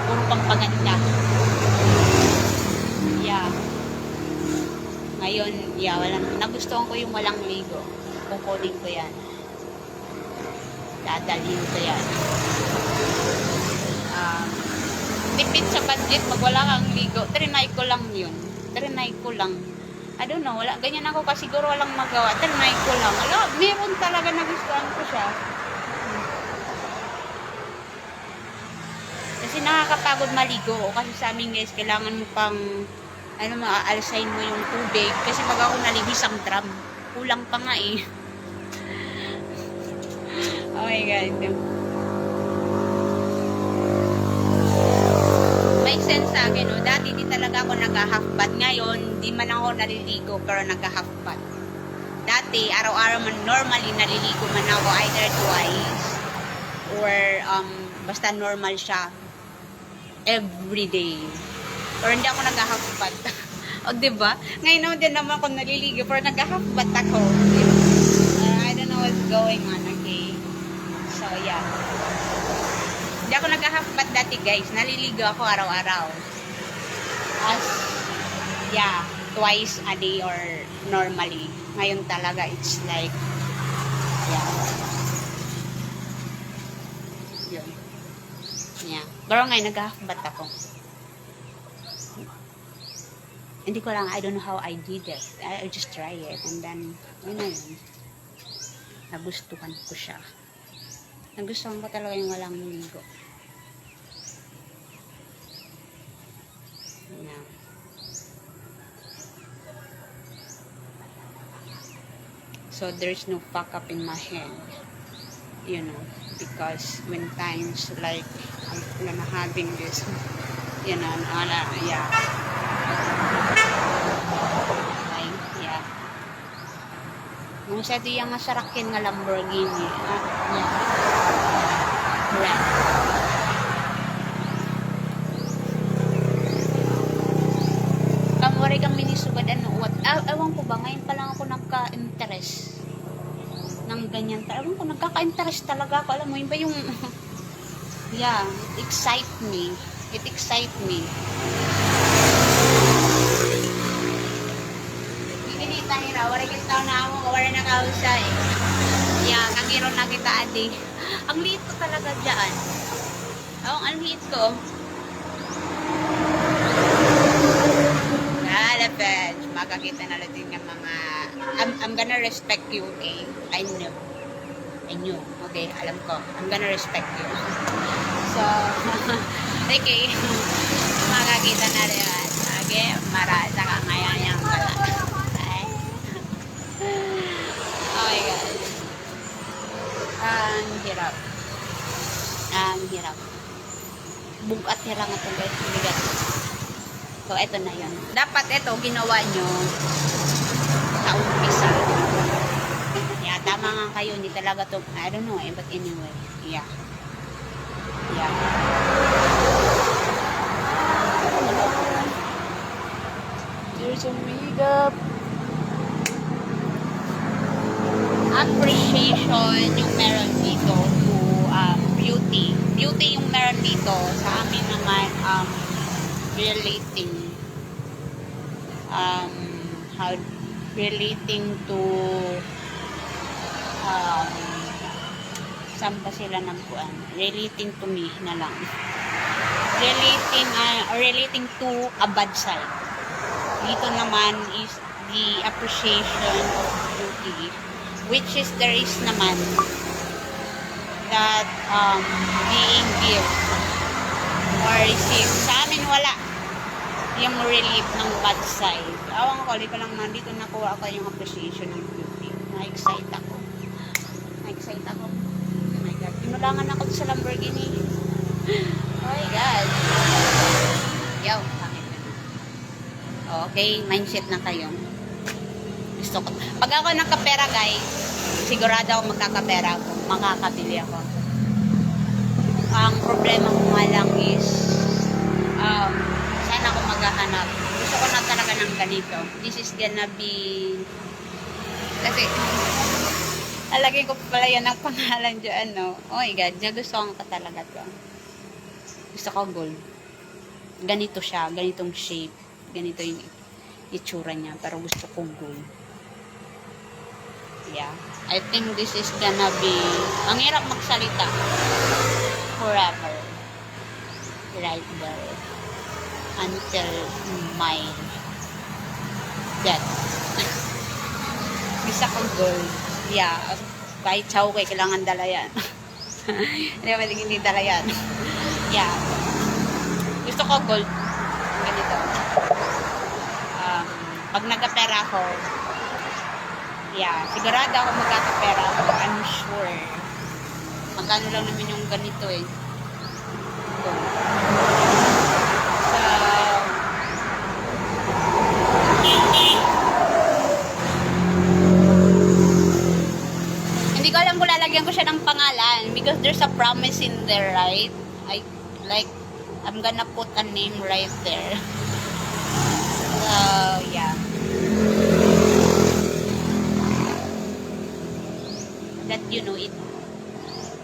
puro pang paganda. Yeah. Ngayon, yeah, nagustuhan ko yung walang ligo. Kukunin ko yan. Dadalhin ko yan. Tipid sa budget, pag wala kang ligo, trinay ko lang yun. Trinay ko lang. I don't know, wala, ganyan ako kasi siguro walang magawa. Trinay ko lang. Wala, meron talaga nagustuhan ko siya. Kasi nakakapagod maligo. Kasi sa amin guys, kailangan mo pang, maaalsahin mo yung tubig. Kasi pag ako naligo, isang drum. Kulang pa nga eh. Oh my God. May sense sa akin, no? Dati di talaga ako nag-half bath. Ngayon, di man ako naliligo, pero nag-half bath. Dati, araw-araw man, normally naliligo man ako either twice or basta normal siya every day. Pero hindi ako nag-half bath. O, diba? Ngayon din naman ako naliligo, pero nag-half bath ako. I don't know what's going on, okay? So, yeah. Hindi ako nag-half bath dati, guys. Naliligo ako araw-araw. As, yeah, twice a day or normally. Ngayon talaga, it's like, yeah. Yun. Yeah. Pero ngayon, nag-half bath ako. Hindi ko lang, I don't know how I did it. I just try it. And then, yun na yun. Nagustuhan ko siya. Nagustuhan ko talaga yung walang ligo. Yeah. So, there's no fuck up in my head. You know, because when times like, I'm having this, you know, yeah. Like, yeah. Kung sa di yung masarakin nga Lamborghini, yeah. Correct. Kamwari kang minisugad, what? Ewan ko ba, ngayon pa lang ako nagka-interest ng ganyan. Ewan ko, nagkaka-interest talaga ako. Alam mo, yun ba yung, yeah, it excites me. It excites me. Binita hira, wala kita na ako, wala na kausay. Yeah, kagiron na kita, adi. Ang liit ko talaga dyan. Ang liit ko. Lepage, makakita na natin ng mga I'm gonna respect you, okay? I knew, okay? Alam ko, I'm gonna respect you. So, okay, makakita na rin okay? Marasa ka ngayon yung pala. Okay? Oh my God. Ang hirap. Bugat hirang ito guys, bigat. So, eto na yun. Dapat ito, ginawa nyo sa umpisa. Yeah, tama nga kayo. Hindi talaga to, I don't know but anyway. Yeah. Yeah. There's a makeup. Appreciation yung meron dito to beauty. Beauty yung meron dito. Sa amin naman, relating to saan pa sila nagkuhan? Relating to me na lang. Relating to a bad side. Dito naman is the appreciation of beauty, which is there is naman that being given or received. Sa amin wala. yung relief ng bad side. Awang ko, ko lang man dito nakuha ko yung appreciation ng beauty. Na-excite ako. Na-excite ako. Oh my God. Pinulangan ako sa Lamborghini. Oh my God. Yo, bakit na? Okay, mindset na kayo. Gusto ko. Pag ako nakapera, guys, sigurado ako magkakapera ako. Makakabili ako. Ang problema ko nga lang is saan ako maghahanap. Gusto ko na talaga ng ganito. This is gonna be kasi talagay ko pala yan ang pangalan dyan, no? Oh my God, gusto ko talaga to. Gusto ko gold. Ganito siya, ganitong shape. Ganito yung itsura niya. Pero gusto ko gold. Yeah. I think this is gonna be ang hirap magsalita. Forever. Right there. Until my death. Gusto ko gold. Yeah. Kahit chowkay, kailangan dala yan. Hindi ba hindi dala yan? Yeah. Gusto ko gold. Ganito. Pag nagkapera ako, yeah, sigurado ako magkakapera ako. I'm sure. Magkano lang naman yung ganito eh. Gold. Hindi ko alam kung lalagyan ko siya ng pangalan because there's a promise in there, right? I'm gonna put a name right there. So, yeah. That you know it.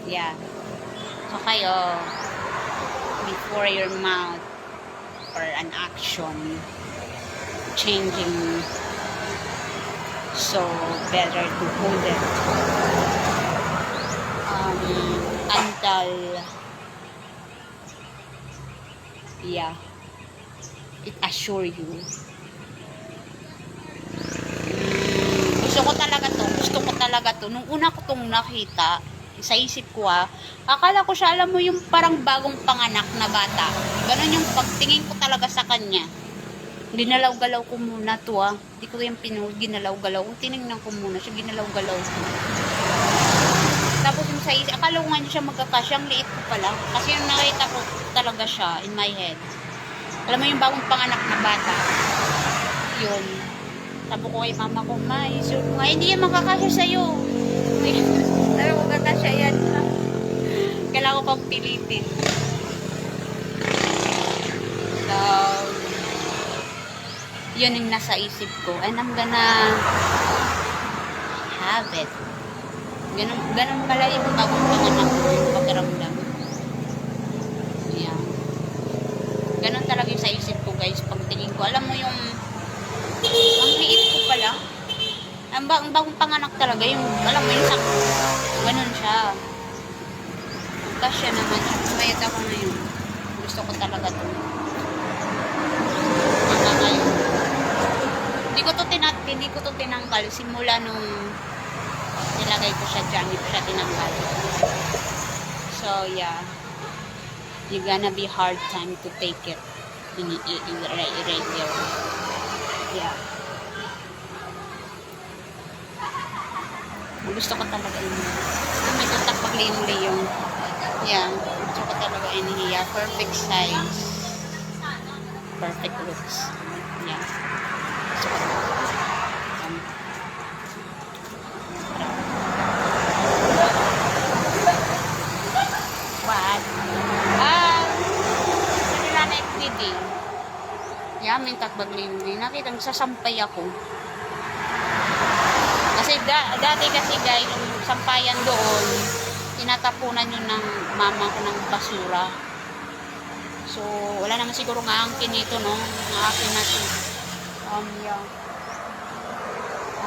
Yeah. So, kayo, before your mouth or an action changing, so better to hold it until yeah, it assure you. Gusto ko talaga to nung una ko tong nakita sa isip ko akala ko siya, alam mo yung parang bagong panganak na bata, ganun yung pagtingin ko talaga sa kanya. Ginalaw-galaw ko muna to hindi ko yung ginalaw-galaw, tinignan ko muna siya, ginalaw-galaw ko. Tapos yung sa isip, akala ko nga siya magkakasya, ang liit ko pala kasi yung nakita ko talaga siya in my head, alam mo yung bagong panganak na bata yun. Sabi ko kay mama ko, ma, isip ko hindi yan makakasya sa'yo. Sabi ko, kakasya yan. Kailangan ko pang pilitin. So, yun yung nasa isip ko. And I'm gonna have it. Ganun pala yung bagong panganak ko, yung pagkaramdam. Yeah. Ganun talaga yung sa isip ko, guys. Pagtingin ko, alam mo yung ang liit ko pala. Ang bagong panganak talaga, yung, alam mo yung sakto. Ganun siya. Kasya naman siya. Kumayat ako ngayon. Gusto ko talaga to. Ngayon. Hindi ko to tinanggal. Simula nung nilagay ko siya dyan, hindi ko siya tinanggal. So, yeah. You're gonna be hard time to take it. Right there. Yeah. Gusto ko talaga yun. May tatak pagliyong-liyong. Yeah. Gusto ko talaga yun. Yeah. Perfect size. Perfect looks. Yeah. Gusto ko talaga. What? Kanila na FDD. Yeah, may takbagliyong-liyong. Nakita, sasampay ako. Kasi dati kasi guys, yung sampayan doon, tinatapunan yun ng mama ko ng basura. So, wala naman siguro nga ang kinito, no? Ang akin na siya. Yeah.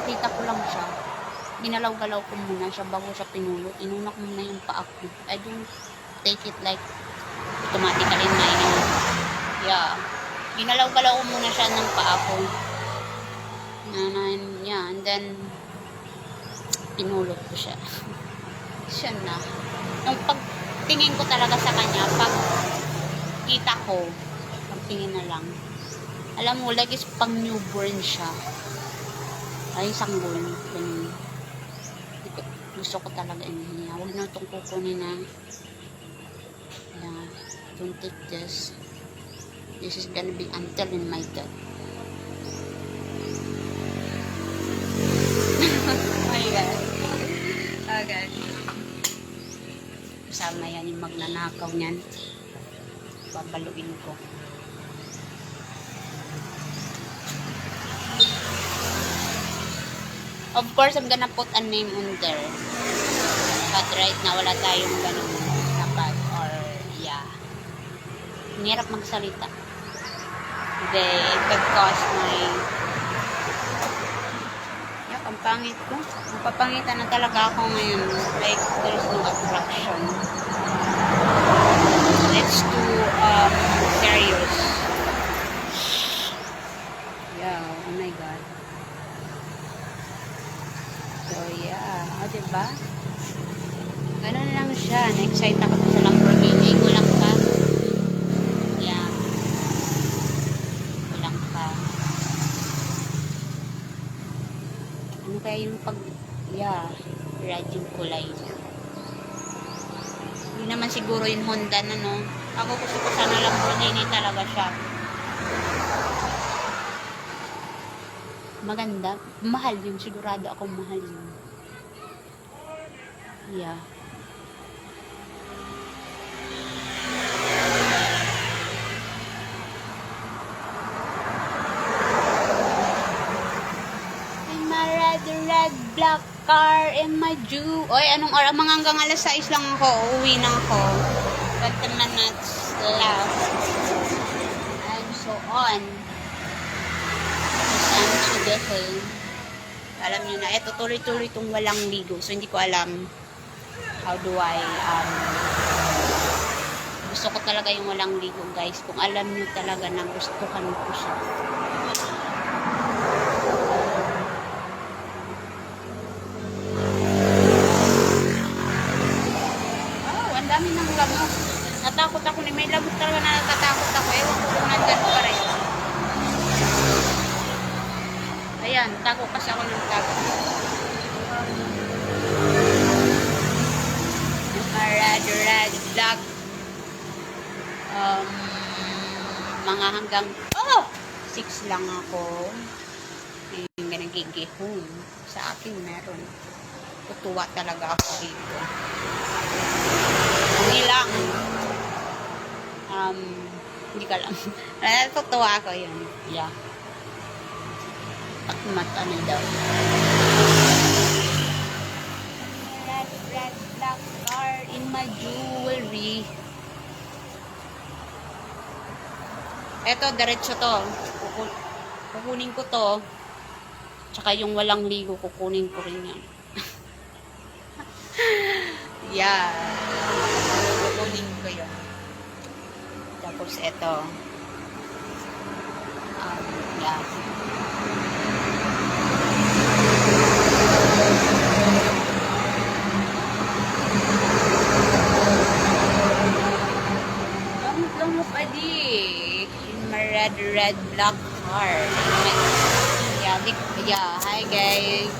Nakita ko lang siya. Ginalaw-galaw ko muna siya bago siya pinulot. Inuna ko muna yung paa ko. I don't take it like automatically na yun. Yeah. Ginalaw-galaw ko muna siya ng paa ko. Yeah, and then pinulot ko siya. Siya na. Yung pagtingin ko talaga sa kanya, pag kita ko, pagtingin na lang. Alam mo, like is pang newborn siya. Ay, sanggol. Ganun. Gusto ko talaga niya. Huwag na itong kukunin na. Yeah. Don't take this. This is gonna be until in my death. Oh my God. Oh God. Kasama yan yung magnanakaw niyan. Babaluin ko. Of course, I'm gonna put a name on there. But right now, wala tayong ganun dapat or yeah. Hirap magsalita. It could cause my yeah, ang pangit ko. Mapapangitan na talaga ako ngayon. Like, there's no attraction. It's too serious. Yeah, oh my God. So, yeah. O, diba? Ganun lang siya. Na-excite ako sa Lamborghini. Kulang pa. Yeah. Kulang pa. Ano kaya yung pag... Yeah. Red yung kulay niya. Hindi naman siguro yung Honda na, no? Ako gusto ko sana Lamborghini talaga siya. Maganda. Mahal yun. Sigurado ako mahal yun. Yeah. In my red black car in my Jew. Oy, anong oras? Mga hanggang alas 6 lang ako. Uuwi na ako. 20 minutes left. I'm so on. Alam niyo na, eto tuloy-tuloy itong walang ligo. So, hindi ko alam how do I gusto ko talaga yung walang ligo, guys. Kung alam niyo talaga na gustuhan ko siya. Oh, ang dami ng lamok. Natakot ako. May lamok talaga na natatakot ako. Ewan ko kung nandyan pa rin. Ayan, tago kasi ako ng tago. Red, black. Mga hanggang, 6 lang ako. Yung nagigihon. Sa akin meron. Tutuwa talaga ako dito. Hindi lang. Hindi ka lang. Tutuwa ako yun. Yeah. Mata na daw. Red black car in my jewelry. Eto, diretso to. Kukunin ko to. Tsaka yung walang ligo, kukunin ko rin yan. Yeah. Kukunin ko yun. Tapos eto. Yeah. Lamok adi. In my red black car. Yeah, hi guys.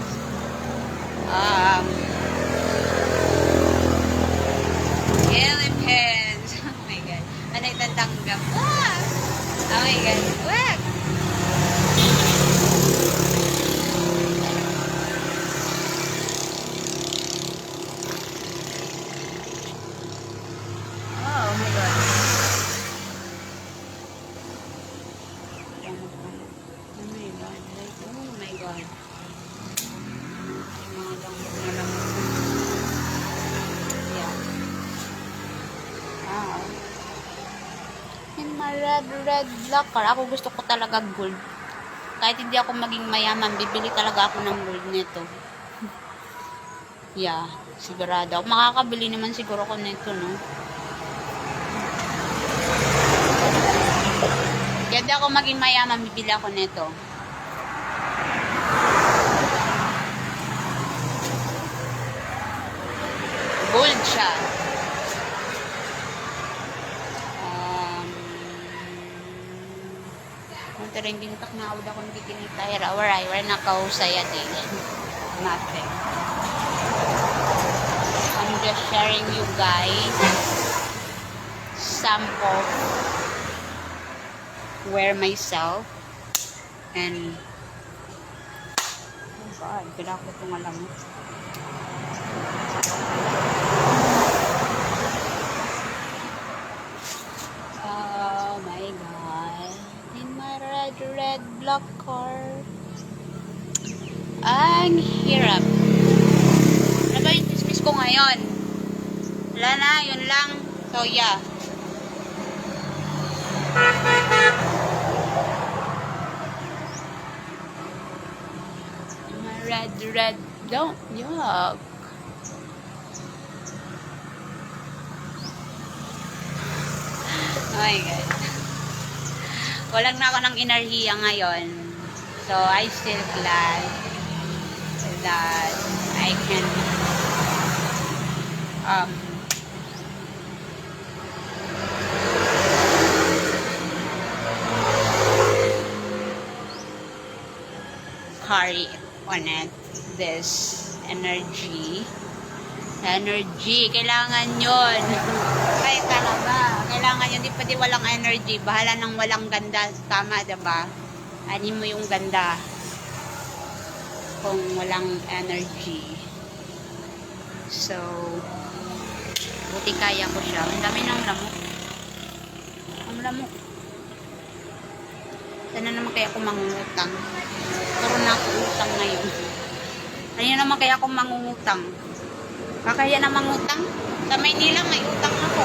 Philippines. Oh my God. Ano itatanggap? Oh my God. Wag! Oh my God. Oh my God. Yeah. In my red black car. Ako gusto ko talaga gold. Kahit hindi ako maging mayaman, bibili talaga ako ng gold nito. Yeah, sigurado. Makakabili naman siguro ko nito, no? Kaya hindi ako maging mayaman, bibili ako nito. Gold siya. rin bintak na awda kung di kinita. Hira, waray nakahusaya din. Nothing. I'm just sharing you guys sample wear myself and oh god, kailangan ko itong alam. Oh my god, in my red black car ang hirap. Ano ba yung dismiss ko ngayon? Wala na, yun lang. So yeah, red don't yuck. Oh my god, walang na ako ng enerhiya ngayon, so I still glad that I can carry on it this energy, kailangan yun. Ay talaga, kailangan yun, di pwede walang energy, bahala ng walang ganda, tama diba? Anin mo yung ganda kung walang energy. So buti kaya ko siya. Ang dami ng lamok, ang lamok. Sana naman kaya ako mangungutang. Puro na ako utang ngayon. Ano naman kaya ako mangungutang? Kakaya na mangutang? Sa Maynila may utang ako.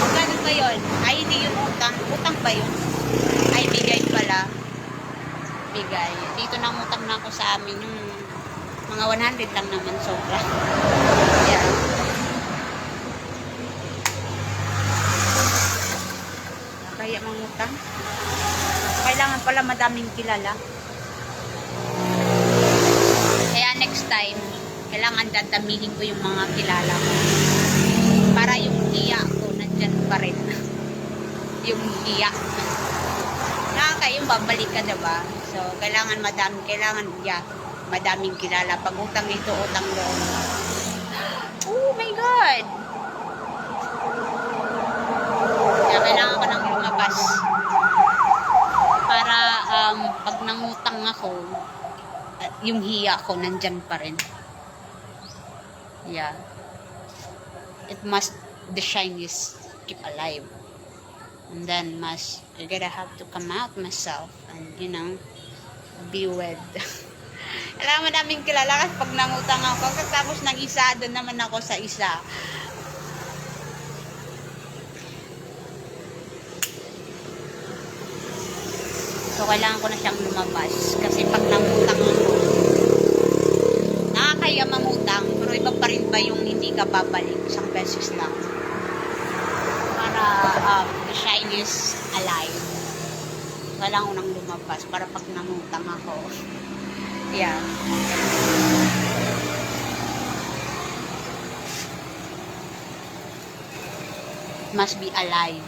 Magkano ba yun? Ay, hindi yun utang. Utang ba yun? Ay, bigay pala. Bigay. Dito nangutang na ako sa amin. Yung mga 100 lang naman sobra. Yeah. Kaya mangutang? Kailangan pala madaming kilala. Kaya next time, kailangan dadamihin ko yung mga kilala ko. Para yung hiya ko, nandyan pa rin. Yung hiya. Yung babalik ka, diba? So, kailangan madaming kilala. Pag utang ito, utang doon. Oh my God! Kaya kailangan ko nang lumabas. Para pag nangutang ako, yung hiya ko nandyan pa rin. Yeah. The shine is keep alive. And then I gotta have to come out myself and be with. Alam mo daming kilala kasi pag nangutang ako, tapos nang isa, doon naman ako sa isa. So, kailangan ko na siyang lumabas. Kasi pag nangutang ako, nakakaya mangutang, pero iba pa rin ba yung hindi ka babalik? Isang beses lang. Para the shine is alive. Kailangan ko nang lumabas para pag nangutang ako. Yeah. Must be alive.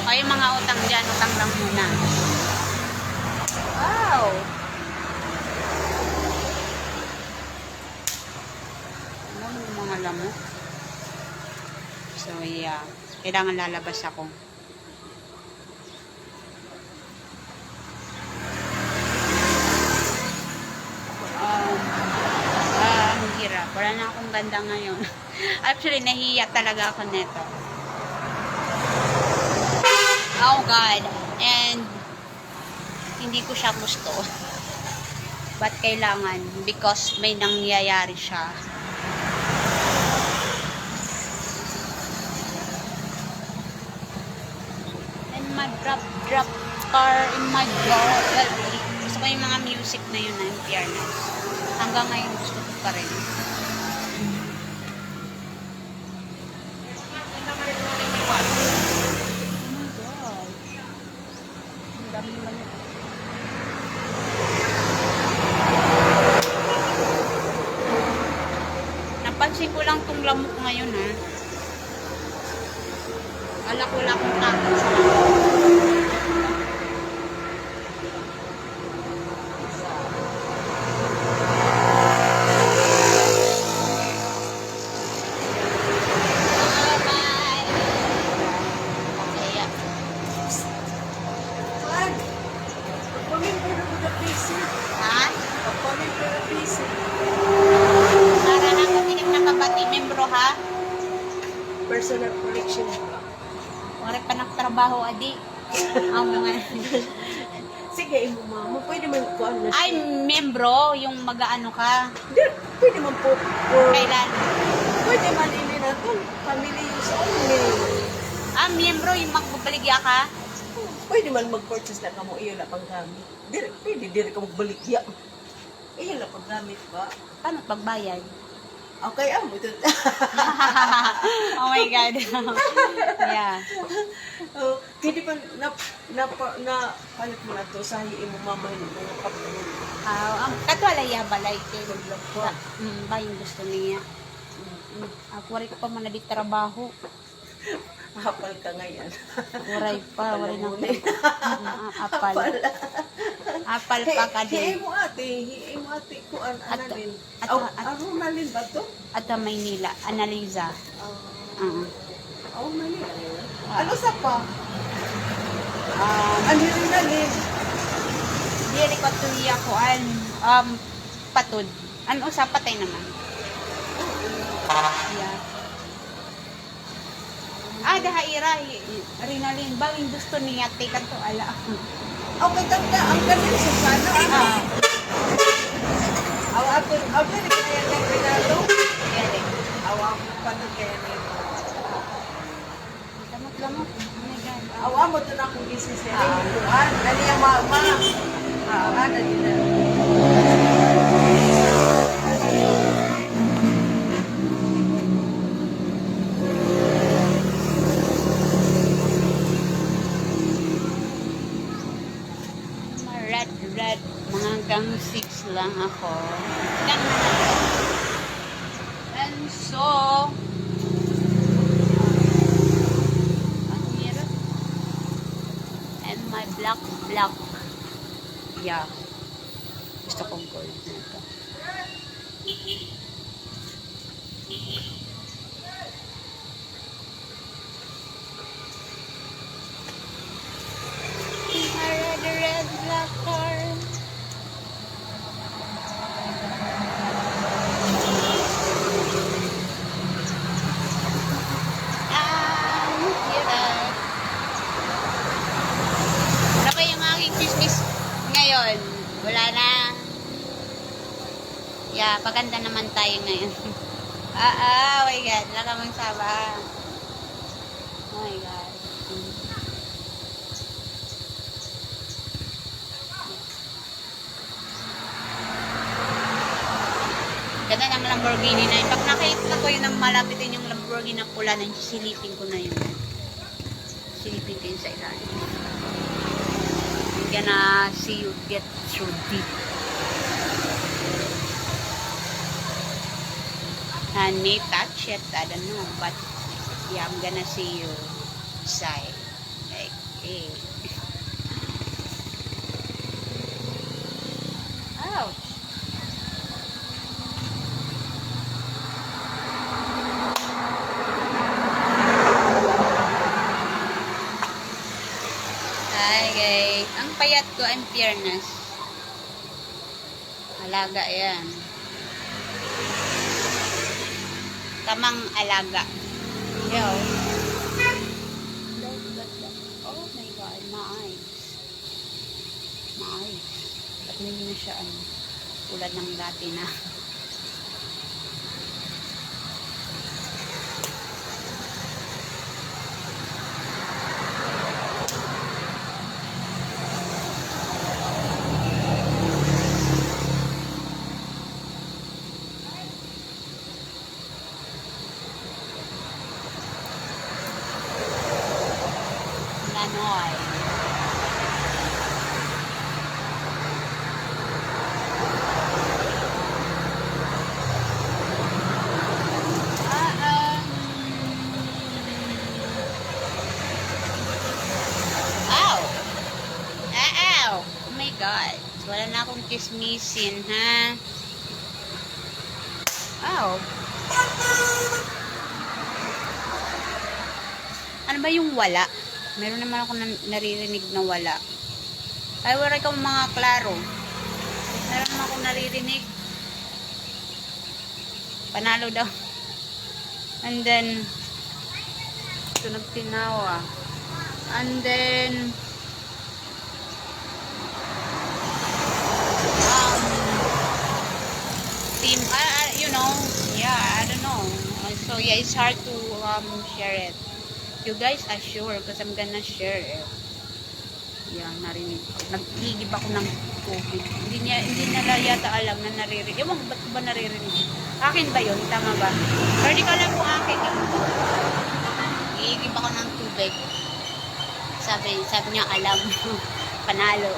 O yung mga utang dyan, utang lang muna. Wow! Ano yung mga lamok? So yeah, kailangan lalabas ako. Ang hirap. Wala na akong ganda ngayon. Actually, nahiya talaga ako neto. Oh God. And hindi ko siya gusto. But kailangan because may nangyayari siya. And my drop car in my jaw. Gusto ko yung mga music na yun na in fairness. Hanggang ngayon gusto ko pa rin. Napansin ko lang tong lamok ngayon ha. Alak wala akong takot sa lamok. personal collection ba? Wala pa nagtrabaho, adi. Ang mga... Sige, imo mama, pwede man kuan na Ay, membro, yung mag-ano ka. Pwede man po. Kailan? Pwede man ini na to. Family use only. Membro, yung magbabaligya ka. Pwede man mag-purchase na kamo iyo na panggamit. Pwede ka magbaligya. Iyo na panggamit ba? Paano pagbayad? Okay, ito. Oh my God. Yeah. Pwede pa na palit mo na to sa imo mama ni mga kapatid. Ang katwalaya balay kayo. Ba yung gusto niya. Ako wari ko pa man na di trabaho. Hapal ka ngayon. Waray pa, waray na ko. Apal. Apal pa ka din. Hiay mo ate, kuan, analin. Ronalyn ba to? At Maynila, Analiza. Manila. Ano sa pa? Ano rinalin? Dili ko tuya ko patud. Ano sa patay naman? Yeah. Dahaira, rinalin ba yung gusto niya tikan to ala. Okay, tanda, ang galing sa sana. Awa ni kaya ng Rinaldo. Awa mo pa nun kaya na yun. Lamot. Oh my God. Awa mo to na akong gisisiri. Dali ang mama. Dali na. Red. Mga hanggang 6 lang ako. And so, ang hirap. And my black. Yeah. Gusto kong gold na ito. Red black car. Ano ba yung aking chismis ngayon? Wala na. Yeah, paganda naman tayo ngayon. Oh my God. Wala ka mang saba. Oh my God. Ganda ng Lamborghini na yun. Pag nakita ko yun ng malapitin yung Lamborghini na pula na yun, silipin ko na yun. Silipin ko yun sa ilalim. I'm gonna see you get through deep. And may touch it, I don't know, but yeah, I'm gonna see you side. Like, hey. Ouch. Hi guys. Ang payat ko, in fairness. Alaga yan. Tamang alaga. Yo. Oh my God, my eyes. Ba't hindi na siya tulad ng dati na. Nanoy. Ow! Oh my God. Wala na akong chismisin, ha? Ow! Ano ba yung wala? Meron naman ako naririnig na wala. Ay, wala kang mga klaro. Meron naman ako naririnig. Panalo daw. And then, dito nagtinawa. And then, team, you know, yeah, I don't know. So yeah, it's hard to share it. You guys are sure because I'm gonna share it. Yeah, narinig ko. Nag-igib ako ng tubig. Hindi nila yata alam na naririnig. Ewan ko, ba't ko ba naririnig? Akin ba yun? Tama ba? Pero di ko alam kung akin. Iigib ako ng tubig. Sabi niya, alam. Panalo.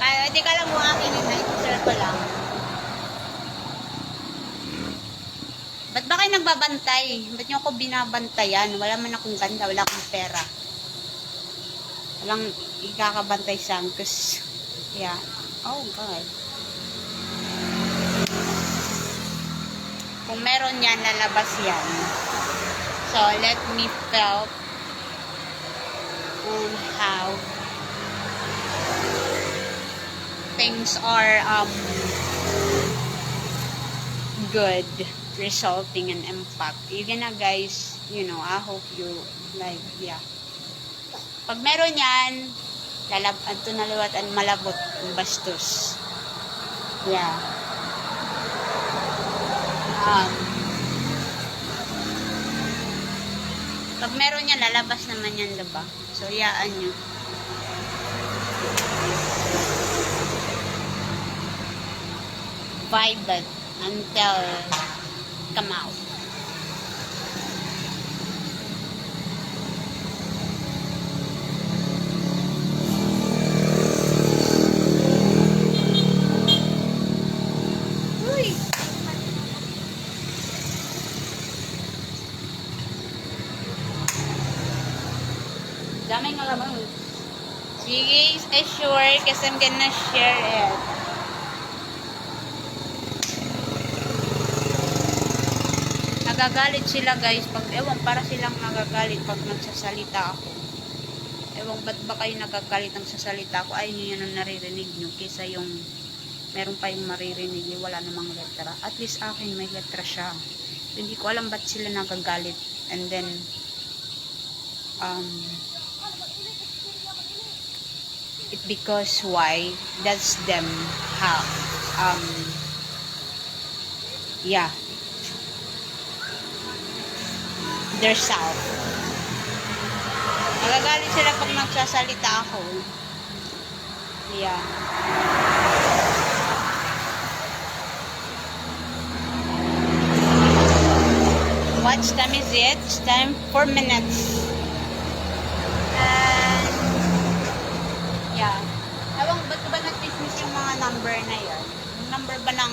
Ay, di ko alam kung akin yun. Share ko lang. Ba't ba kayo nagbabantay? Ba't nyo ako binabantayan? Wala man akong ganda, wala akong pera. Walang ikakabantay sa akin. Cause, yeah. Oh, God. Kung meron yan, lalabas yan. So, let me felt on how things are good, resulting in impact. Even na guys, you know, I hope you like, yeah. Pag meron yan, ito naliwat at malabot ang bastos. Yeah. Pag meron yan, lalabas naman yan, diba? So, yaan nyo. Vibe it until come out. Daming alamang. Sige, sure, kasi I'm gonna share it. Nagagalit sila guys, pag ewan, para silang nagagalit pag nagsasalita ako. Ewan, ba't ba kayo nagagalit ang sasalita ko? Ay, yun ang naririnig nyo. Kesa yung meron pa yung maririnig, wala namang letra. At least akin may letra siya. Hindi ko alam ba't sila nagagalit. And then, it because why that's them how yeah, their self. Nagagalit sila pag nagsasalita ako. Yeah. What time is it? It's time 4 minutes. Yeah. Ewan, ba't ba nag-dismiss yung mga number na yan? Yung number ba ng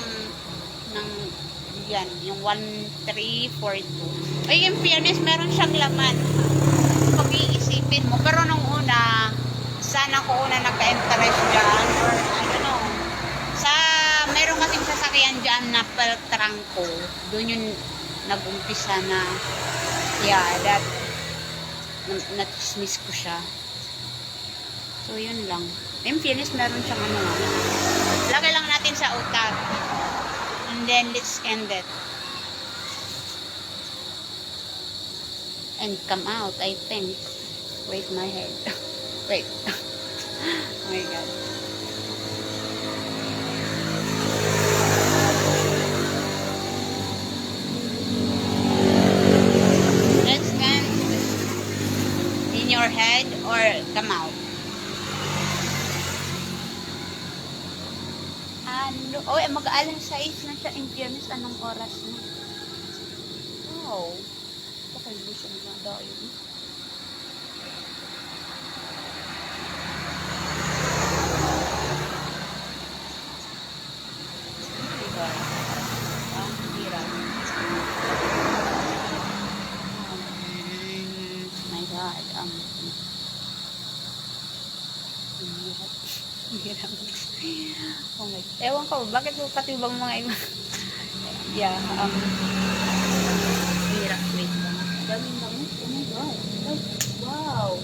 yan, yung 1342. Ay, in fairness, meron siyang laman. Pag iisipin mo. Pero nung una, sana ko una nagka-interest dyan. Or, I don't know. Meron kasing sasakyan dyan na peltrangko. Doon yung nag-umpisa na, yeah, that, na-dismiss ko siya. So, yun lang. In fairness, meron siyang ano. Lagay lang natin sa utak. And then, let's end it. And come out, I think. Wait, my head. Wait. Oh my God. Let's end in your head or come out. Oh, mag-aalas 6 na siya. In fairness, anong oras na? Wow. Okay, busog na dahil. My God. Oh my God. Ewan ko, bakit mo pati bang mga iba? Yeah, hirap, wait lang. Daming damit, oh my God. Oh, wow.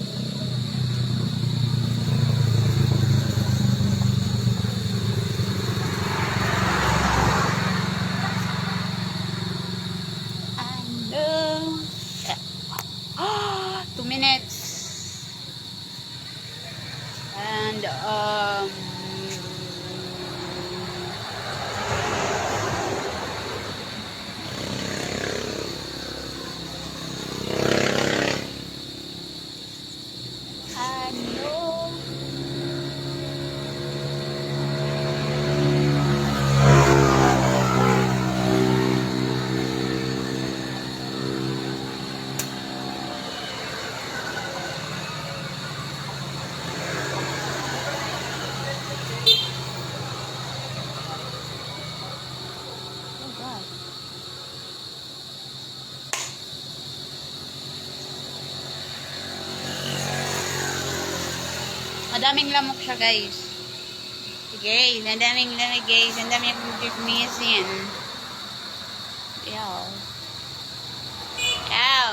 I know. Daming lamok siya, guys. Guys, ang daming lamok, guys. Ang daming missing. Ew. Ow.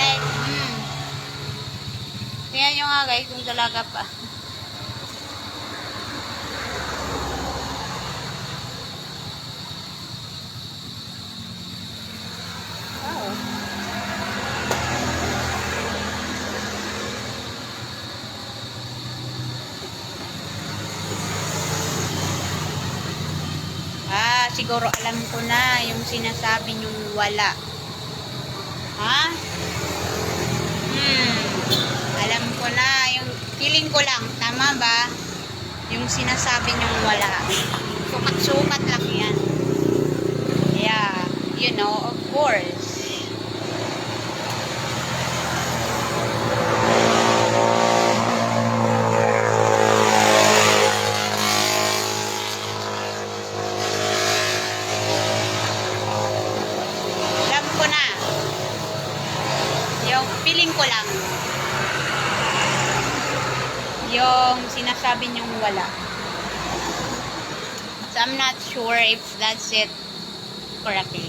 Like, tingnan nyo nga, guys, kung talaga pa. Wow. Siguro alam ko na yung sinasabi nyong wala. Ha? Alam ko na. Yung feeling ko lang. Tama ba? Yung sinasabi nyong wala. Sukat-sukat lang yan. Yeah. You know, of course. Feeling ko lang yung sinasabi niyong wala. So I'm not sure if that's it correctly.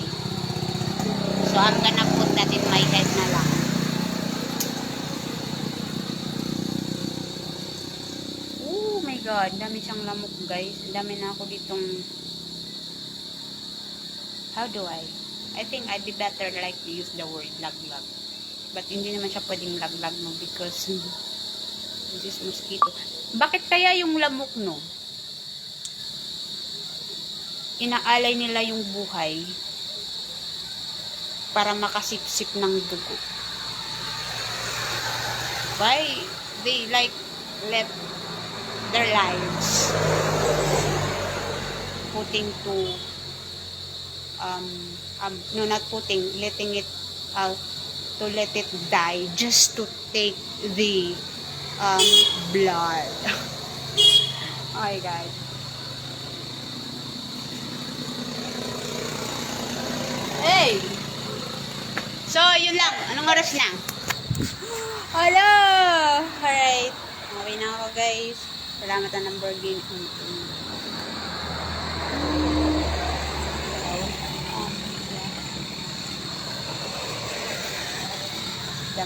So I'm gonna put that in my head na lang. Oh my god, dami siyang lamok, guys. Dami na ako ditong, how do I think I'd be better like to use the word laglag. But hindi naman siya pwedeng laglag mo because this is mosquito. Bakit kaya yung lamok, no? Inaalay nila yung buhay para makasipsip ng dugo. Why they like left their lives putting to no, not putting, letting it out, to let it die just to take the blood. Oh my god. Hey! So, yun lang. Anong oras na? Hello! Alright. Okay na ako, guys. Salamat ang Lamborghini.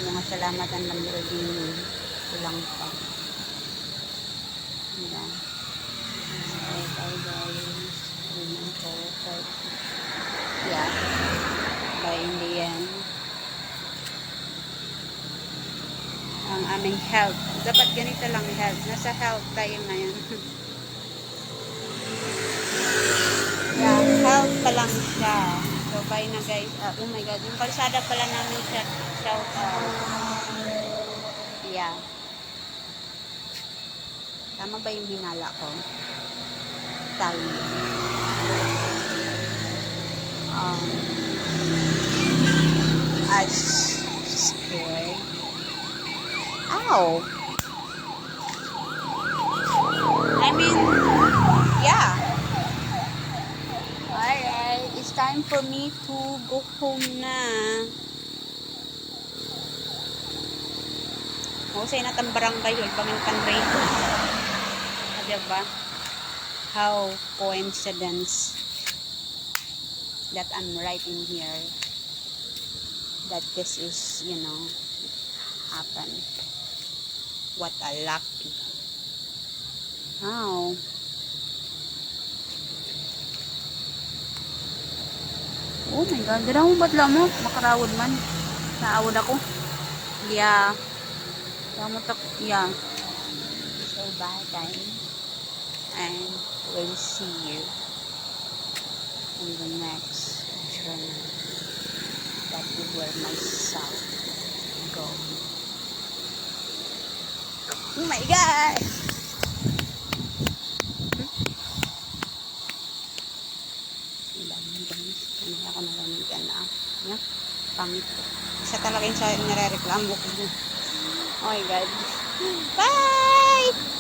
Mga salamat ang Lamborghini. Kulang pa. Ayan. Bye guys. Yeah. Bye in the end. Ang aming health. Dapat ganito lang health. Nasa health tayo ngayon. Yeah, health pa lang siya. So, bye na guys. Oh my god, yung kalsada pala namin siya. Shout out. Yeah. Tama ba yung hinala ko? Tally. I scared. Ow! I mean, yeah. Alright, it's time for me to go home na. Husay na tang barangay, pamingkan rito. Diba? How coincidence that I'm right in here. That this is, you know, happen. What a lucky. How? Oh my god, dira mo ba't mo? Makarawod man. Naawod ako. Yeah. Kamutak, yeah. So bye guys. And we'll see you in the next journey that is where my son go. Oh my god! Hindi ako nalamigan na. Yeah? Pangit ko. Isa talaga yung nare-reklamo ko. Oh my god. Bye!